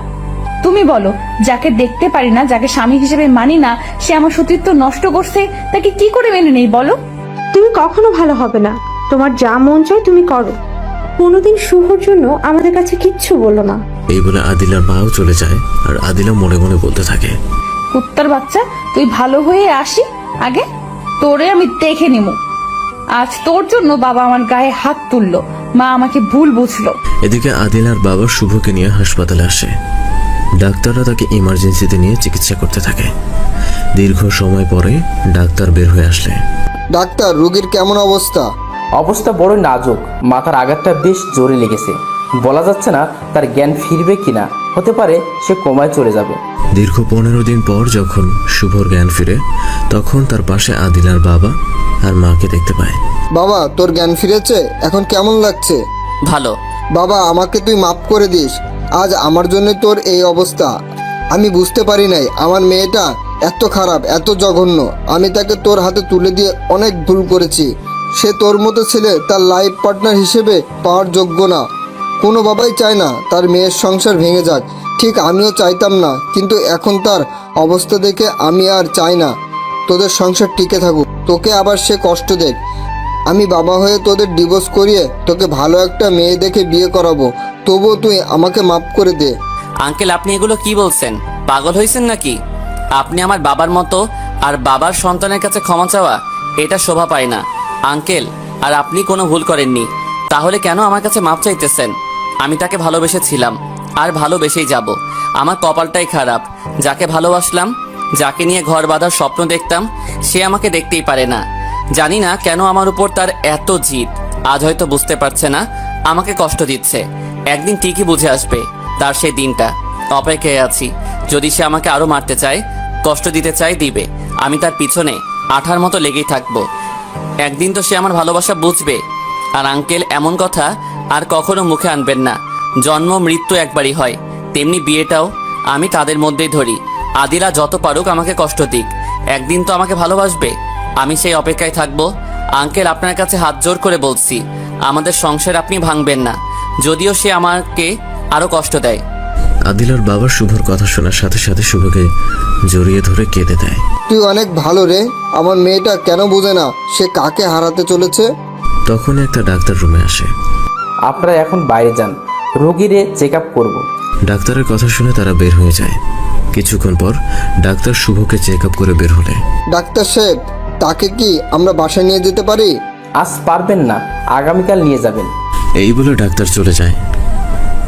তুমি বলো, যাকে দেখতে পারি না, যাকে স্বামী হিসেবে মানি না, সে আমার সতীত্ব নষ্ট করছে, তাকে কি করে মেনে নেই বলো? তুমি কখনো ভালো হবে না। তোমার যা মন চায় তুমি করো। কোনোদিন শুভর জন্য আমাদের কাছে কিচ্ছু বলো না। এই বলে আদিলার মাও চলে যায়, আর আদিলা মনে মনে বলতে থাকে, কুত্তার বাচ্চা, তুই ভালো হয়ে আসি আগে, তোরে আমি দেখে নিব। আজ তোর জন্য বাবা আমার গায়ে হাত তুললো, মা আমাকে ভুল বুঝলো। এদিকে আদিলার বাবা শুভকে নিয়ে হাসপাতালে আসে। ডাক্তাররা তাকে ইমার্জেন্সিতে নিয়ে চিকিৎসা করতে থাকে। দীর্ঘ সময় পরে ডাক্তার বের হয়ে আসলে। ডাক্তার, রোগীর কেমন অবস্থা? অবস্থা বড় নাজুক, মাথার আঘাতটা বেশ জোরে লেগেছে। বলা যাচ্ছে না তার জ্ঞান ফিরবে কিনা, হতে পারে সে কোমায় চলে যাবে। দীর্ঘ 15 দিন পর যখন শুভর জ্ঞান ফিরে, তখন তার পাশে আদিলার বাবা আর মাকে দেখতে পায়। বাবা, তোর জ্ঞান ফিরেছে? এখন কেমন লাগছে? ভালো। বাবা, আমাকে তুই মাফ করে দিস। আজ আমার জন্য তোর এই অবস্থা। আমি বুঝতে পারি নাই আমার মেয়েটা এত খারাপ, এত জঘন্য। আমি তাকে তোর হাতে তুলে দিয়ে অনেক ভুল করেছি। সে তোর মতো ছেলে তার লাইফ পার্টনার হিসেবে পাওয়ার যোগ্য না। কোনো বাবাই চায় না তার মেয়ের সংসার ভেঙে যাক, ঠিক আমিও চাইতাম না, কিন্তু এখন তার অবস্থা দেখে আমি আর চাই না তোদের সংসার টিকে থাকুক, তোকে আবার সে কষ্ট দেখ। আমি বাবা হয়ে তোদের ডিভোর্স করিয়ে তোকে ভালো একটা মেয়ে দেখে বিয়ে করাবো, তবুও তুই আমাকে মাফ করে দে। আঙ্কেল, আপনি এগুলো কি বলছেন? পাগল হয়েছেন নাকি? আপনি আমার বাবার মতো, আর বাবার সন্তানের কাছে ক্ষমা চাওয়া এটা শোভা পায় না আঙ্কেল। আর আপনি কোনো ভুল করেননি, তাহলে কেন আমার কাছে মাপ চাইতেছেন? আমি তাকে ভালোবেসেছিলাম আর ভালোবেসেই যাব। আমার কপালটাই খারাপ, যাকে ভালোবাসলাম, যাকে নিয়ে ঘর বাঁধার স্বপ্ন দেখতাম, সে আমাকে দেখতেই পারে না। জানি না কেন আমার উপর তার এত জিদ। আজ হয়তো বুঝতে পারছে না, আমাকে কষ্ট দিচ্ছে। একদিন ঠিকই বুঝে আসবে তার সেই দিনটা। অপেক্ষায় আছি। যদি সে আমাকে আরো মারতে চায়, কষ্ট দিতে চায়, দিবে। আমি তার পিছনে আঠার মতো লেগেই থাকবো। একদিন তো সে আমার ভালোবাসা বুঝবে। আর আঙ্কেল, এমন কথা আর কখনো মুখে আনবেন না। জন্ম মৃত্যু একবারই হয়, তেমনি বিয়েটাও আমি তাদের মধ্যেই ধরি। আদিলা যত পারুক আমাকে কষ্ট দিক, একদিন তো আমাকে ভালোবাসবে। আমি সেই অপেক্ষায় থাকবো। আঙ্কেল, আপনার কাছে হাত জোর করে বলছি, আমাদের সংসার আপনি ভাঙবেন না, যদিও সে আমাকে আরো কষ্ট দেয়। আদিলার বাবা শুভর কথা শোনার সাথে সাথে শুভকে জড়িয়ে ধরে কেঁদে দেয়। তুই অনেক ভালো রে। আমার মেয়েটা কেন বোঝে না সে কাকে হারাতে চলেছে? তখন একটা ডাক্তার রুমে আসে। আপনারা এখন বাইরে যান, রোগীরে চেক আপ করবো। ডাক্তারের কথা শুনে তারা বের হয়ে যায়। কিছুক্ষণ পর ডাক্তার শুভকে চেক আপ করে বের হলে, ডাক্তার সাহেব, তাকে কি আমরা বাসায় নিয়ে যেতে পারি? আজ পারবেন না, আগামীকাল নিয়ে যাবেন। এই বলে ডাক্তার চলে যায়।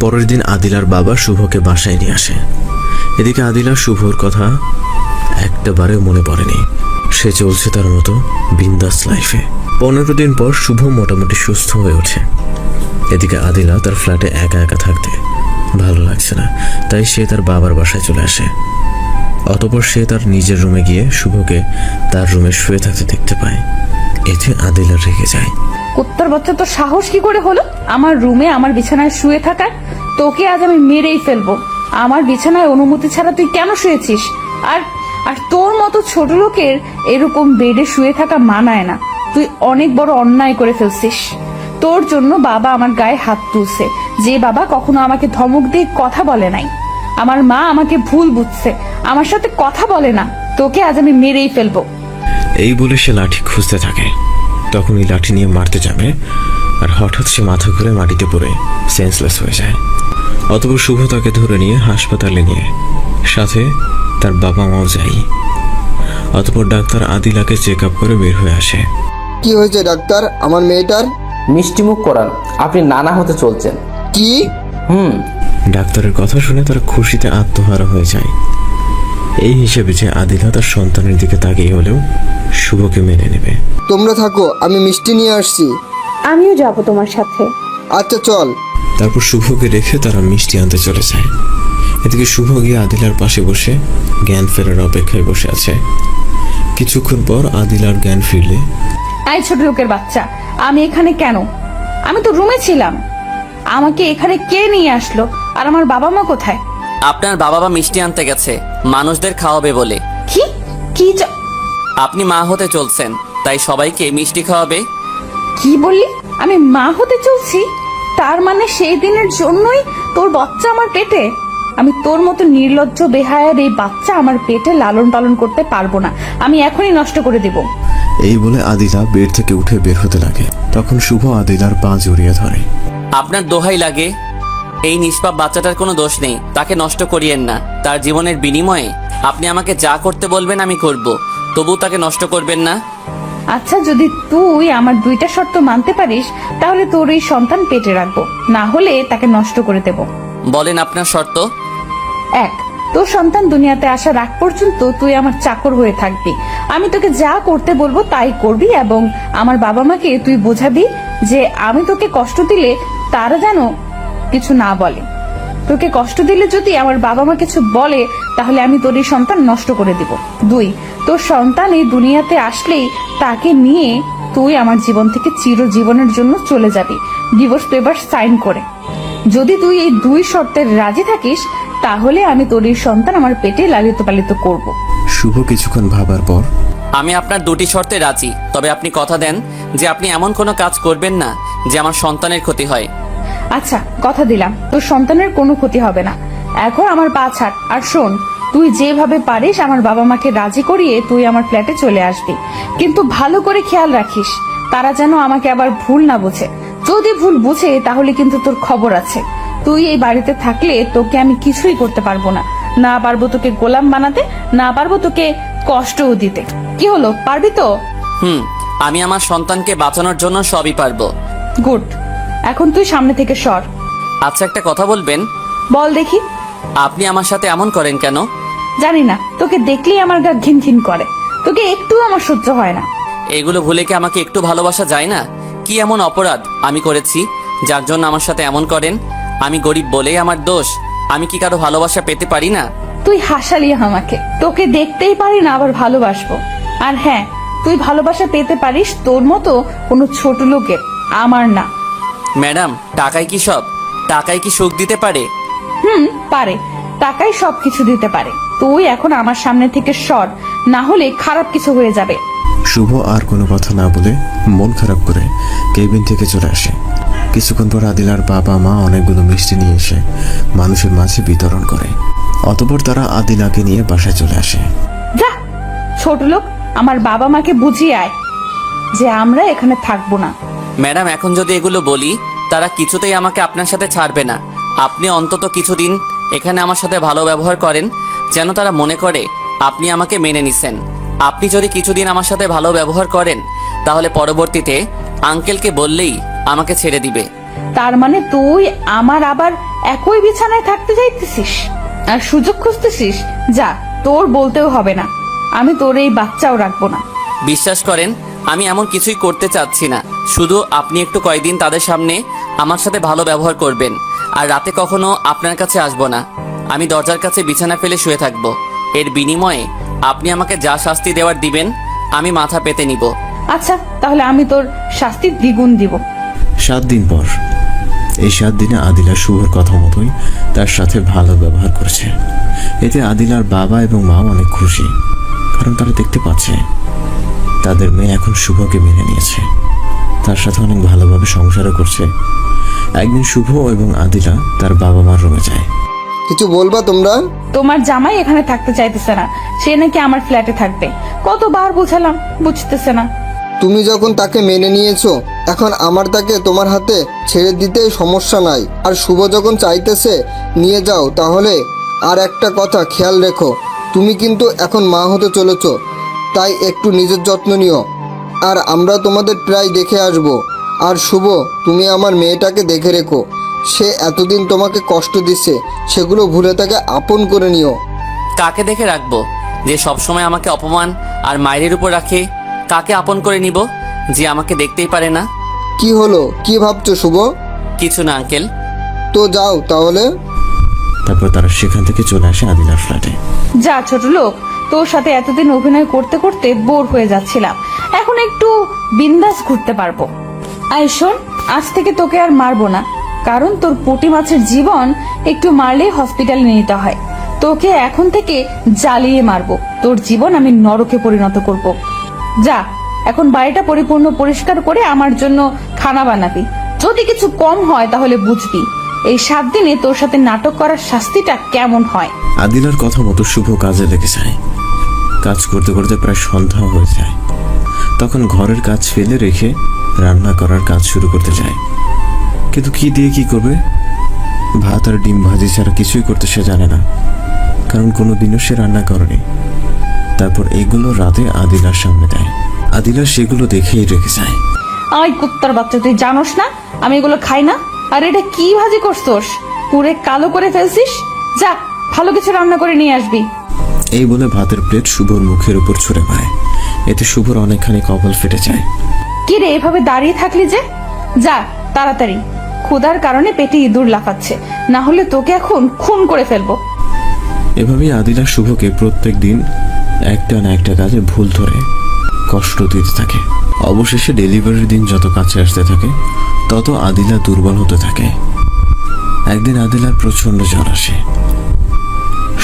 পরের দিন আদিলার বাবা শুভকে বাসায় নিয়ে আসে। এদিকে আদিলা শুভর কথা একটাবারেও মনে পড়েনি। সে চলছে তার মতো বিন্দাস লাইফে। 15 দিন পর শুভ মোটামুটি সুস্থ হয়ে ওঠে। এদিকে আদিলা তার ফ্ল্যাটে একা একা থাকতে ভালো লাগছে না, তাই সে তার বাবার বাসায় চলে আসে। অতঃপর সে তার নিজের রুমে গিয়ে শুভকে তার রুমে শুয়ে থাকতে দেখতে পায়। এতে আদিলা রেগে যায়। কুত্তার বাচ্চা, তো সাহস কি করে হলো আমার রুমে আমার বিছানায় শুয়ে থাকার? তোকে আজ আমি মেরেই ফেলবো। আমার বিছানায় অনুমতি ছাড়া তুই কেন শুয়েছিস? আর আর তোর মতো ছোট লোকের এরকম বেডে শুয়ে থাকা মানায় না। তুই অনেক বড় অন্যায় করে ফেলছিস। তোর জন্য বাবা আমার গায়ে হাত তুলছে, যে বাবা কখনো আমাকে ধমক দিয়ে কথা বলে নাই। আমার মা আমাকে ভুল বুঝছে, আমার সাথে কথা বলে না। তোকে আজ আমি মেরেই ফেলবো। এই বলে সে লাঠি খুঁজতে থাকে। তখন এই লাঠি নিয়ে মারতে যাবে, আর হঠাৎ সে মাথা ঘুরে মাটিতে পড়ে সেন্সলেস হয়ে যায়। অতঃপর শুভ তাকে ধরে নিয়ে হাসপাতালে নিয়ে, সাথে তার বাবা মাও যায়। অতঃপর ডাক্তার আদিলাকে চেক আপ করে বের হয়ে আসে। কি হয়েছে ডাক্তার আমার মেয়েটার? মিষ্টিমুখ করান, আপনি নানা হতে চলছেন। কি? ডাক্তারের কথা শুনে তারা খুশিতে আত্মহারা হয়ে যায়। এই হিসেবে যে আদিলা তার সন্তানের দিকে তাকিয়ে হলেও শুভকে মেনে নেবে। তোমরা থাকো, আমি মিষ্টি নিয়ে আসছি। আমিও যাব তোমার সাথে। আচ্ছা চল। তারপর শুভকে রেখে তারা মিষ্টি আনতে চলে যায়। এদিকে শুভ গিয়ে আদিলার পাশে বসে জ্ঞান ফেরার অপেক্ষায় বসে আছে। কিছুক্ষণ পর আদিলার জ্ঞান ফিরলে, এই ছোট লোকের বাচ্চা, আমি এখানে কেন? আমি তো রুমে ছিলাম। আমাকে এখানে কে নিয়ে আসলো? আর আমার বাবা মা কোথায়? আপনার বাবা মা মিষ্টি আনতে গেছে মানুষদের খাওয়াবে বলে। কি কি আপনি মা হতে চলছেন, তাই সবাইকে মিষ্টি খাওয়াবে। কি বললি? আমি মা হতে চলছি? তার মানে সেই দিনের জন্যই তোর বাচ্চা আমার পেটে? আমি তোর মতো নির্লজ্জ বেহায়ার এই বাচ্চা আমার পেটে লালন পালন করতে পারবো না। আমি এখনই নষ্ট করে দেব। এই বলে আদিলা বেড থেকে উঠে বের হতে লাগে। তখন শুভ আদিলার পা জড়িয়ে ধরে। আপনার দোহাই লাগে, এই নিষ্পাপ বাচ্চাটার কোনো দোষ নেই, তাকে নষ্ট করিয়েন না। তার জীবনের বিনিময়ে আপনি আমাকে যা করতে বলবেন আমি করব, তবু তাকে নষ্ট করবেন না। আচ্ছা, যদি তুই আমার দুইটা শর্ত মানতে পারিস তাহলে তোর এই সন্তান পেটে রাখবো, না হলে তাকে নষ্ট করে দেব। বলেন আপনার শর্ত। 1, তোর সন্তান দুনিয়াতে আসার আগ পর্যন্ত তুই আমার চাকর হয়ে থাকবি। আমি তোকে যা করতে বলবো তাই করবি, এবং আমার বাবা মাকে তুই বোঝাবি যে আমি তোকে কষ্ট দিলে তারা যেন কিছু না বলে। তোকে কষ্ট দিলে যদি আমার বাবা মা কিছু বলে তাহলে আমি তোর এই সন্তান নষ্ট করে দিব। 2, তোর সন্তান এই দুনিয়াতে আসলেই তাকে নিয়ে তুই আমার জীবন থেকে চিরজীবনের জন্য চলে যাবি, ডিভোর্স পেপার সাইন করে। যদি তুই এই 2 শর্তের রাজি থাকিস তাহলে আমি তোর এই সন্তান আমার পেটে লালিত পালিত করব। শুভ কিছুক্ষণ ভাবার পর, আমি আপনার 2টি শর্তে রাজি, তবে আপনি কথা দেন যে আপনি এমন কোনো কাজ করবেন না যে আমার সন্তানের ক্ষতি হয়। আচ্ছা, কথা দিলাম তোর সন্তানের কোনো ক্ষতি হবে না। এখন আমার পা ছাড়, আর শোন, তুই যেভাবে পারিস আমার বাবা মাকে রাজি করিয়ে তুই আমার ফ্ল্যাটে চলে আসবি, কিন্তু ভালো করে খেয়াল রাখিস তারা যেন আমাকে আবার ভুল না বোঝে। যদি ভুল বুঝে তাহলে কিন্তু তোর খবর আছে। তুই এই বাড়িতে থাকলে তোকে আমি কিছুই করতে পারবো না, না পারবো তোকে গোলাম বানাতে, না পারবো তোকে কষ্টও দিতে। কি হলো, পারবি তো? আমি আমার সন্তানকে বাঁচানোর জন্য সবই পারবো। গুড, এখন তুই সামনে থেকে সর। আচ্ছা, একটা কথা বলবেন? বল দেখি। আপনি আমার সাথে এমন করেন কেন? জানি না, তোকে দেখলেই আমার গা ঘিন ঘিন করে। তোকে একটু আমার সহ্য হয় না। এগুলো ভুলে কি আমাকে একটু ভালোবাসা যায় না? কি এমন অপরাধ আমি করেছি যার জন্য আমার সাথে এমন করেন? আমি গরিব বলেই আমার দোষ? আমি কি কারো ভালোবাসা পেতে পারি না? তুই হাসালি আমাকে। তোকে দেখতেই পারি না আবার ভালোবাসবো? আর হ্যাঁ, তুই ভালোবাসা পেতে পারিস তোর মতো কোনো ছোট লোকের, আমার না। ম্যাডাম, টাকাই কি সব? টাকাই কি সুখ দিতে পারে? পারে, টাকাই সবকিছু দিতে পারে। তুই এখন আমার সামনে থেকে সর, না হলে খারাপ কিছু হয়ে যাবে। শুভ আর কোনো কথা না বলে মন খারাপ করে কেবিন থেকে চলে আসে। কিছুক্ষণ পর আদিলার বাবা মা অনেকগুলো মিষ্টি নিয়ে এসে মানুষের মাঝে বিতরণ করে। অতঃপর তারা আদিলাকে নিয়ে বাসায় চলে আসে। যা ছোট লোক, আমার বাবা মাকে বুঝিয়ে আয় যে আমরা এখানে থাকবো না। ম্যাডাম, এখন যদি এগুলো বলি তারা কিছুতেই আমাকে আপনার সাথে ছাড়বে না। আপনি অন্তত কিছুদিন এখানে আমার সাথে ভালো ব্যবহার করেন, যেন তারা মনে করে আপনি আমাকে মেনে নিছেন। আপনি যদি কিছুদিন আমার সাথে ভালো ব্যবহার করেন তাহলে পরবর্তীতে আঙ্কেলকে বললেই আমাকে ছেড়ে দিবে। তার মানে তুই আমার আবার একই বিছানায় থাকতে চাইতেছিস আর সুযোগ খুঁজতেছিস? যা, তোর বলতেও হবে না, আমি তোর এই বাচ্চাও রাখবো না। বিশ্বাস করেন, আমি এমন কিছুই করতে চাচ্ছি না। শুধু আপনি একটু কয়েকদিন তাদের সামনে আমার সাথে ভালো ব্যবহার করবেন, আর রাতে কখনো আপনার কাছে আসবো না। আমি দরজার কাছে বিছানা ফেলে শুয়ে থাকবো। এর বিনিময়ে আপনি আমাকে যা শাস্তি দেওয়ার দিবেন আমি মাথা পেতে নিব। আচ্ছা, তাহলে আমি তোর শাস্তি দ্বিগুণ দিব। 7 দিন পর, এই 7 দিনে আদিলা শুভর কথা মতোই তার সাথে ভালো ব্যবহার করেছে। এতে আদিলার বাবা এবং মা অনেক খুশি, কারণ তারা দেখতে পাচ্ছে তাদের মেয়ে এখন শুভকে মেনে নিয়েছে, তার সাথে অনেক ভালোভাবে সংসারও করছে। একদিন শুভ এবং আদিলা তার বাবা মার রুমে যায়। কিছু বলবা তোমরা? তোমার জামাই এখানে থাকতে চাইতেছে না, সে নাকি আমার ফ্ল্যাটে থাকবে। কতবার বুঝালাম, বুঝতেছে না। তুমি যখন তাকে মেনে নিয়েছো, এখন আমার তাকে তোমার হাতে ছেড়ে দিতে সমস্যা নাই। আর শুভ যখন চাইতেছে নিয়ে যাও, তাহলে আর একটা কথা খেয়াল রেখো, তুমি কিন্তু এখন মা হতে চলেছো, তাই একটু নিজের যত্ন নিও। আর আমরা তোমাদের প্রায় দেখে আসবো। আর শুভ, তুমি আমার মেয়েটাকে দেখে রেখো। সে এতদিন তোমাকে কষ্ট দিচ্ছে, সেগুলো ভুলে তাকে আপন করে নিও। কাকে দেখে রাখবো যে সবসময় আমাকে অপমান আর মায়ের উপর রাখে? কাকে আপন করে নিব যে আমাকে দেখতেই পারে না? কি হলো, কি ভাবছো শুভ? কিছু না আঙ্কেল। তো যাও তাহলে। তারপর তারা সেখান থেকে চলে আসে আদিলার ফ্ল্যাটে। যা ছোট লোক, তোর সাথে এতদিন অভিনয় করতে করতে বোর হয়ে যাচ্ছিলাম, এখন একটু বিন্দাস ঘুরতে পারবো। আয় শোন, আজ থেকে তোকে আর মারবো না, কারণ তোর পুঁটি মাছের জীবন একটু মারলেই হসপিটালে নিতে হয়। তোকে এখন থেকে জ্বালিয়ে মারবো, তোর জীবন আমি নরকে পরিণত করব। যা, এখন বাড়িটা পরিপূর্ণ পরিষ্কার করে আমার জন্য খানা বানাবি। যদি কিছু কম হয় তাহলে বুঝবি এই 7 দিনে তোর সাথে নাটক করার শাস্তিটা কেমন হয়। আদিলার কথা মতো শুভ কাজে লেগে যায়। কাজ করতে করতে প্রায় সন্ধ্যা হয়ে যায়। তখন ঘরের কাজ ফেলে রেখে রান্না করার কাজ শুরু করতে যায়। কিন্তু কি দিয়ে কি করবে? ভাত আর ডিম ভাজি ছাড়া কিছুই করতে সে জানে না, কারণ কোনো দিনও সে রান্না করেনি। তারপর এগুলো রাতে আদিলার সামনে দেয়। আদিলা সেগুলো দেখেই রেখে যায়। আই কুত্তার বাচ্চা, তুই জানোস না আমি এগুলো খাই না? আর এটা কি ভাজি করছোস? পুরে কালো করে ফেলছিস। যা, ভালো কিছু রান্না করে নিয়ে আসবি। এই বলে ভাতের প্লেট শুভর মুখের উপর ছুঁড়ে মারে। এতে শুভর অনেকখানি কপাল ফেটে যায়। কি রে, এভাবে দাঁড়িয়ে থাকলি যে? যা তাড়াতাড়ি, ক্ষুধার কারণে পেটে ইঁদুর লাফাচ্ছে, না হলে তোকে এখন খুন করে ফেলবো। এভাবেই আদিলা শুভকে প্রত্যেক দিন একটা না একটা কাজে ভুল ধরে কষ্ট দিতে থাকে। অবশেষে ডেলিভারির দিন যত কাছে আসতে থাকে তত আদিলা দুর্বল হতে থাকে। একদিন আদিলার প্রচন্ড জ্বর আসে।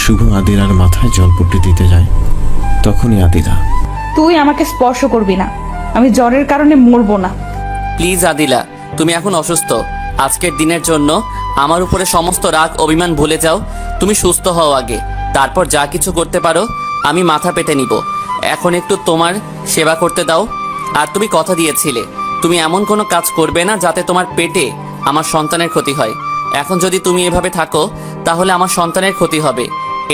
শুভ আদিলার মাথায় জলপট্টি দিতে যায়। তখনই আদিলা, তুই আমাকে স্পর্শ করবি না, আমি জ্বরের কারণে মরবো না। প্লিজ আদিলা, তুমি এখন অসুস্থ। আজকের দিনের জন্য আমার উপরে সমস্ত রাগ অভিমান ভুলে যাও। তুমি সুস্থ হও আগে, তারপর যা কিছু করতে পারো আমি মাথা পেতে নিব। এখন একটু তোমার সেবা করতে দাও। আর তুমি কথা দিয়েছিলে তুমি এমন কোনো কাজ করবে না যাতে তোমার পেটে আমার সন্তানের ক্ষতি হয়। এখন যদি তুমি এভাবে থাকো তাহলে আমার সন্তানের ক্ষতি হবে,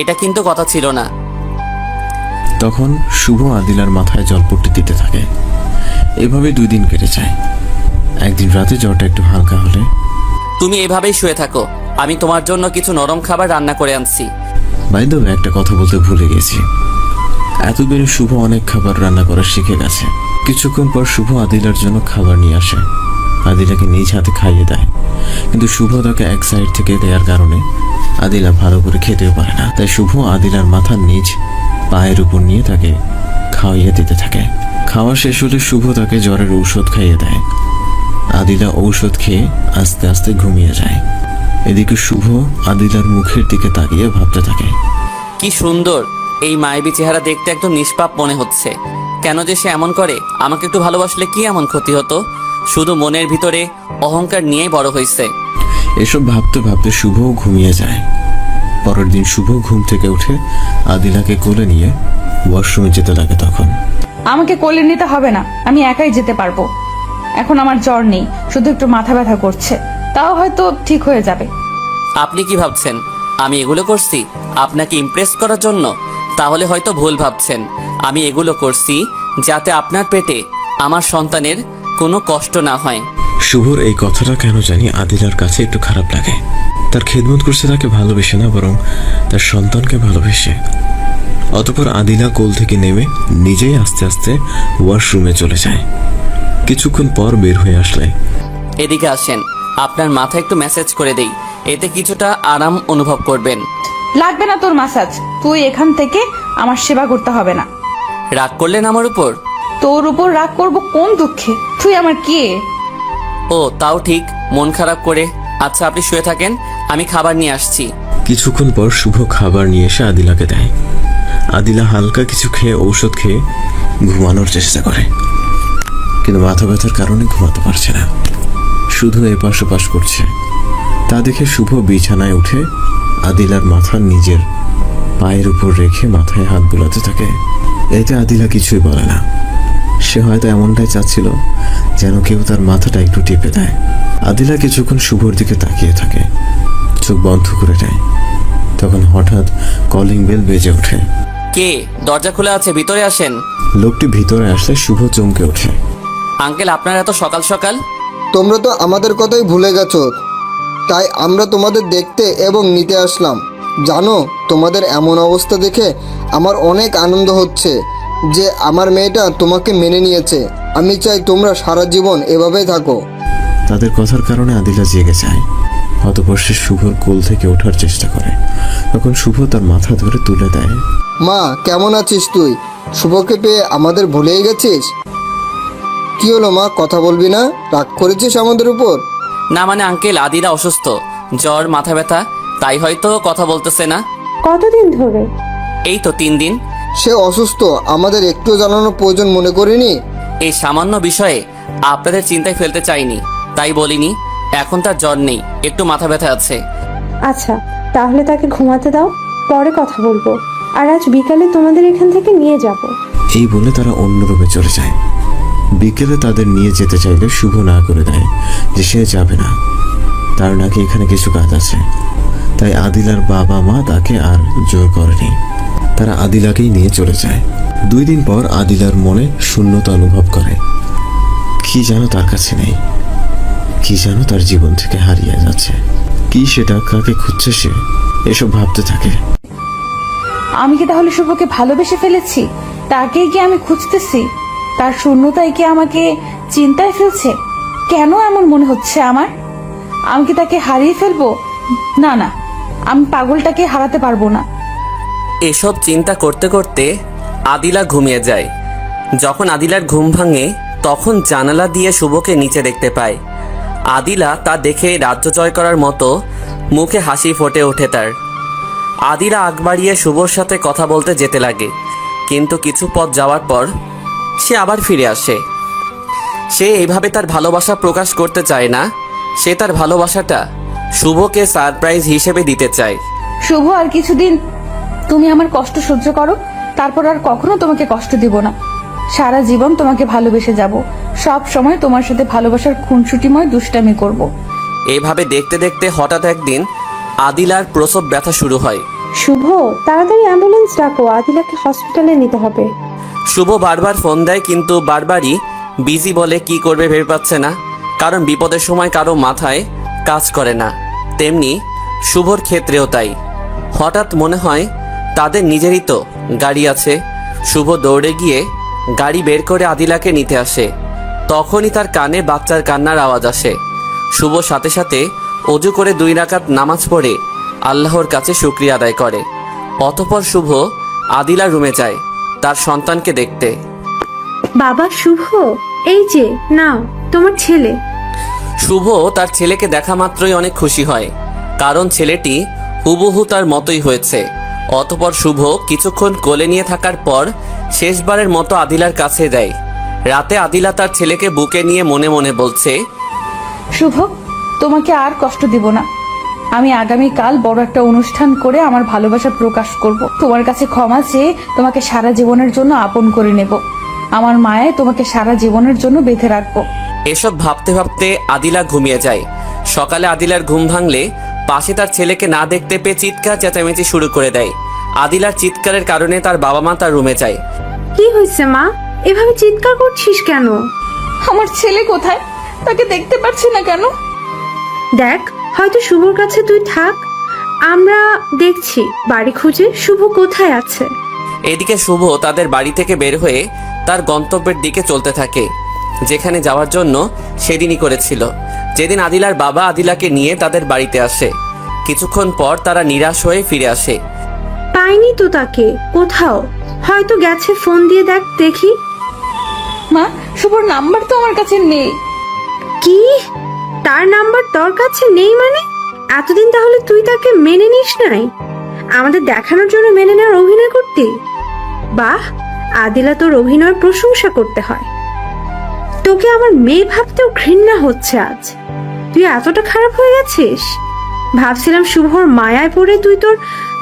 এটা কিন্তু কথা ছিল না। তখন শুভ আদিলার মাথায় জলপট্টি দিতে থাকে। এভাবে 2 দিন কেটে যায়। একদিন রাতে জ্বরটা একটু হালকা হলে, তুমি এভাবেই শুয়ে থাকো, আমি তোমার জন্য কিছু নরম খাবার রান্না করে আনছি। বাই দ্য ওয়ে, একটা কথা বলতে ভুলে গেছি। এতদিনে শুভ অনেক খাবার রান্না করা শিখে গেছে। কিছুক্ষণ পর শুভ আদিলার জন্য খাবার নিয়ে আসে। আদিলাকে নিজ হাতে খাইয়ে দেয়, কিন্তু শুভ তাকে এক সাইড থেকে দেওয়ার কারণে আদিলা ভালো করে খেতেও পারে না। তাই শুভ আদিলার মাথার নিচ পায়ের উপর নিয়ে তাকে খাওয়াইয়ে দিতে থাকে। খাওয়া শেষ হলে শুভ তাকে জ্বরের ঔষধ খাইয়ে দেয়। আদিলা ঔষধ খেয়ে আস্তে আস্তে ঘুমিয়ে যায়। এদিকে শুভ আদিলার মুখের দিকে তাকিয়ে ভাবতে থাকে, কি সুন্দর এই মায়াবী চেহারা, দেখতে একদম নিষ্পাপ মনে হচ্ছে। কেন যে সে এমন করে? আমাকে একটু ভালোবাসলে কি এমন ক্ষতি হতো? শুধু মনের ভিতরে অহংকার নিয়েই বড় হয়েছে। এসব ভাবতে ভাবতে শুভও ঘুমিয়ে যায়। পরের দিন শুভ ঘুম থেকে উঠে আদিলাকে কোলে নিয়ে ওয়াশরুমে যেতে লাগে। তখন, আমাকে কোলে নিতে হবে না, আমি একাই যেতে পারবো। এখন আমার জ্বর নেই, শুধু একটু মাথা ব্যথা করছে, তাও হয়তো ঠিক হয়ে যাবে। আপনি কি ভাবছেন আমি এগুলো করছি আপনাকে ইমপ্রেস করার জন্য? তাহলে হয়তো ভুল ভাবছেন। আমি এগুলো করছি যাতে আপনার পেটে আমার সন্তানের কোনো কষ্ট না হয়। শুভর এই কথাটা কেন জানি আদিলার কাছে একটু খারাপ লাগে। তার খেদমত করছে তাকে ভালোবেসে না, বরং তার সন্তানকে ভালোবেসে। অতঃপর আদিলা কোল থেকে নেমে নিজেই আস্তে আস্তে ওয়াশরুমে চলে যায়। কিছুক্ষণ পর বের হয়ে আসলে, এদিকে আসেন, আপনার মাথা একটু ম্যাসাজ করে দেই, এতে কিছুটা আরাম অনুভব করবেন। লাগবে না তোর মাসাজ, তুই এখান থেকে আমার সেবা করতে হবে না। রাগ করলেন আমার উপর? তোর উপর রাগ করব কোন দুঃখে? তুই আমার কে? ও তাও ঠিক, মন খারাপ করে। আচ্ছা আপনি শুয়ে থাকেন, আমি খাবার নিয়ে আসছি। কিছুক্ষণ পর শুভ খাবার নিয়ে এসে আদিলাকে দেয়। আদিলা হালকা কিছু খেয়ে ঔষধ খেয়ে ঘুমানোর চেষ্টা করে, কিন্তু মাথা ব্যথার কারণে ঘুমাতে পারছে না, শুধু এপাশ ওপাশ করছে। তা দেখে শুভ বিছানায় উঠে আদিলার মাথা নিজের পায়ের উপর রেখে মাথায় হাত বুলাতে থাকে। এতে আদিলা কিছুই বলে না। সে হয়তো এমনটাই চাচ্ছিল যেন কেউ তার মাথাটা একটু টিপে দেয়। আদিলা কিছুক্ষণ শুভর দিকে তাকিয়ে থাকে, চোখ বন্ধ করে দেয়। তখন হঠাৎ কলিং বেল বেজে ওঠে। কে? দরজা খোলা আছে, ভিতরে আসেন। লোকটি ভিতরে আসলে শুভ চমকে ওঠে। আঙ্কেল, আপনার এত সকাল সকাল? তোমরা তো আমাদের কথাই ভুলে গেছো, তাই আমরা তোমাদের দেখতে এবং নিতে আসলাম। জানো, তোমাদের এমন অবস্থা দেখে আমার অনেক আনন্দ হচ্ছে যে আমার মেয়েটা তোমাকে মেনে নিয়েছে। আমি চাই তোমরা সারা জীবন এভাবেই থাকো। তাদের কথার কারণে আদিলা জেগে যায়। অতঃপর সে শুভর কোল থেকে ওঠার চেষ্টা করে। তখন শুভ তার মাথা ধরে তুলে দেয়। মা, কেমন আছিস তুই? শুভকে পেয়ে আমাদের ভুলেই গেছিস? কি হলো মা, কথা বলবি না? রাগ করেছিস আমাদের উপর? না মানে আঙ্কেল, আদিলা অসুস্থ, জ্বর, মাথা ব্যথা, তাই হয়তো কথা বলতেছে না। কতদিন ধরে? এই তো 3 দিন। সে অসুস্থ, আমাদের একটু জানানোর প্রয়োজন মনে করিনি? এই সামান্য বিষয়ে আপনাদের চিন্তায় ফেলতে চাইনি, তাই বলিনি। এখন তার জ্বর নেই, একটু মাথা ব্যথা আছে। আচ্ছা, তাহলে তাকে ঘুমাতে দাও, পরে কথা বলবো। আর আজ বিকালে তোমাদের এখান থেকে নিয়ে যাব। এই বলে তারা অন্য রুমে চলে যায়। বিকেলে তাদের নিয়ে যেতে চাইলে শুভ না করে দেয় যে সে যাবে না, তার নাকি এখানে কিছু কাজ আছে। তাই আদিলার বাবা মা তাকে আর জোর করেনি, তারা আদিলাকেই নিয়ে চলে যায়। 2 দিন পর আদিলার মনে শূন্যতা অনুভব করে। কি যেন তার কাছে নেই, কি যেন তার জীবন থেকে হারিয়ে যাচ্ছে। কি সেটা, কাকে খুঁজছে সে, এসব ভাবতে থাকে। আমি কি তাহলে শুভকে ভালোবেসে ফেলেছি? তাকেই কি আমি খুঁজতেছি? তার শূন্যতাই কি আমাকে চিন্তায় ফেলছে? কেন এমন মনে হচ্ছে আমার? আমি কি তাকে হারিয়ে ফেলবো? না না, আমি পাগলটাকে হারাতে পারবো না। এসব চিন্তা করতে করতে আদিলা ঘুমিয়ে যায়। যখন আদিলার ঘুম ভাঙে তখন জানালা দিয়ে শুভকে নিচে দেখতে পায়। আদিলা তা দেখে রাজ্য জয় করার মতো মুখে হাসি ফুটে ওঠে তার। আদিলা আগ বাড়িয়ে শুভর সাথে কথা বলতে যেতে লাগে, কিন্তু কিছু পথ যাওয়ার পর সে আবার ফিরে আসে। সে এইভাবে তার ভালোবাসা প্রকাশ করতে চায় না, সে তার ভালোবাসাটা শুভকে সারপ্রাইজ হিসেবে দিতে চায়। শুভ, আর কিছুদিন তুমি আমার কষ্ট সহ্য করো, তারপর আর কখনো তোমাকে কষ্ট দিব না। সারা জীবন তোমাকে ভালোবেসে যাব, সব সময় তোমার সাথে ভালোবাসার খুনসুটিময় দুষ্টামি করব। এইভাবে দেখতে দেখতে হঠাৎ একদিন আদিলার প্রসব ব্যথা শুরু হয়। শুভ, তাড়াতাড়ি অ্যাম্বুলেন্স ডাকো, আদিলাকে হসপিটালে নিতে হবে। শুভ বারবার ফোন দেয়, কিন্তু বারবারই বিজি বলে কি করবে ভেবে পাচ্ছে না, কারণ বিপদের সময় কারো মাথায় কাজ করে না। তেমনি শুভর ক্ষেত্রেও তাই। হঠাৎ মনে হয় তাদের নিজেরই তো গাড়ি আছে। শুভ দৌড়ে গিয়ে গাড়ি বের করে আদিলাকে নিতে আসে। তখনই তার কানে বাচ্চার কান্নার আওয়াজ আসে। শুভ সাথে সাথে অজু করে 2 রাকাত নামাজ পড়ে আল্লাহর কাছে শুকরিয়া আদায় করে। অতঃপর শুভ আদিলার রুমে যায় তার সন্তানকে দেখতে। বাবা শুভ, এই যে নাও তোমার ছেলে। শুভ তার ছেলেকে দেখা মাত্রই অনেক খুশি হয়, কারণ ছেলেটি হুবহু তার মতোই হয়েছে। অতঃপর শুভ কিছুক্ষণ কোলে নিয়ে থাকার পর শেষবারের মতো আদিলার কাছে দেয়। রাতে আদিলা তার ছেলেকে বুকে নিয়ে মনে মনে বলছে, শুভ, তোমাকে আর কষ্ট দিব না। আমি আগামীকাল বড় একটা অনুষ্ঠান করে আমার ভালোবাসা প্রকাশ করব। তোমার কাছে ক্ষমা চেয়ে তোমাকে সারা জীবনের জন্য আপন করে নেব। আমার মায়ে তোমাকে সারা জীবনের জন্য বেঁধে রাখবো। এসব ভাবতে ভাবতে আদিলা ঘুমিয়ে যায়। সকালে আদিলার ঘুম ভাঙলে পাশে তার ছেলেকে না দেখতে পেয়ে চিৎকার চেঁচামেচি শুরু করে দেয়। আদিলার চিৎকারের কারণে তার বাবা মা তার রুমে যায়। কি হয়েছে মা, এভাবে চিৎকার করছিস কেন? আমার ছেলে কোথায়? তাকে দেখতে পাচ্ছি না কেন? দেখ, হয়তো শুভর কাছে তুই থাক, আমরা দেখছি বাড়ি খুঁজে শুভ কোথায় আছে। এদিকে শুভ তাদের বাড়ি থেকে বের হয়ে তার গন্তব্যের দিকে চলতে থাকে, যেখানে যাওয়ার জন্য সেদিনই করেছিল, যেদিন আদিলার বাবা আদিলাকে নিয়ে তাদের বাড়িতে আসে। কিছুক্ষণ পর তারা নিরাশ হয়ে ফিরে আসে। পাইনি তো তাকে কোথাও, হয়তো গেছে, ফোন দিয়ে দেখ দেখি। মা, শুভর নাম্বার তো আমার কাছে নেই। কি, তার নাম্বার তোর কাছে নেই মানে? এতদিন তাহলে তুই তাকে মেনে নিস নাই, আমাদের দেখানোর জন্য মেনে নেওয়ার অভিনয় করতি? বাহ, আদিলা, তোর অভিনয়ের প্রশংসা করতে হয়। তোকে আমার মেয়ে ভাবতেও ঘৃণা হচ্ছে আজ। তুই এতটা খারাপ হয়ে গেছিস? ভাবছিলাম শুভর মায়ায় পড়ে তুই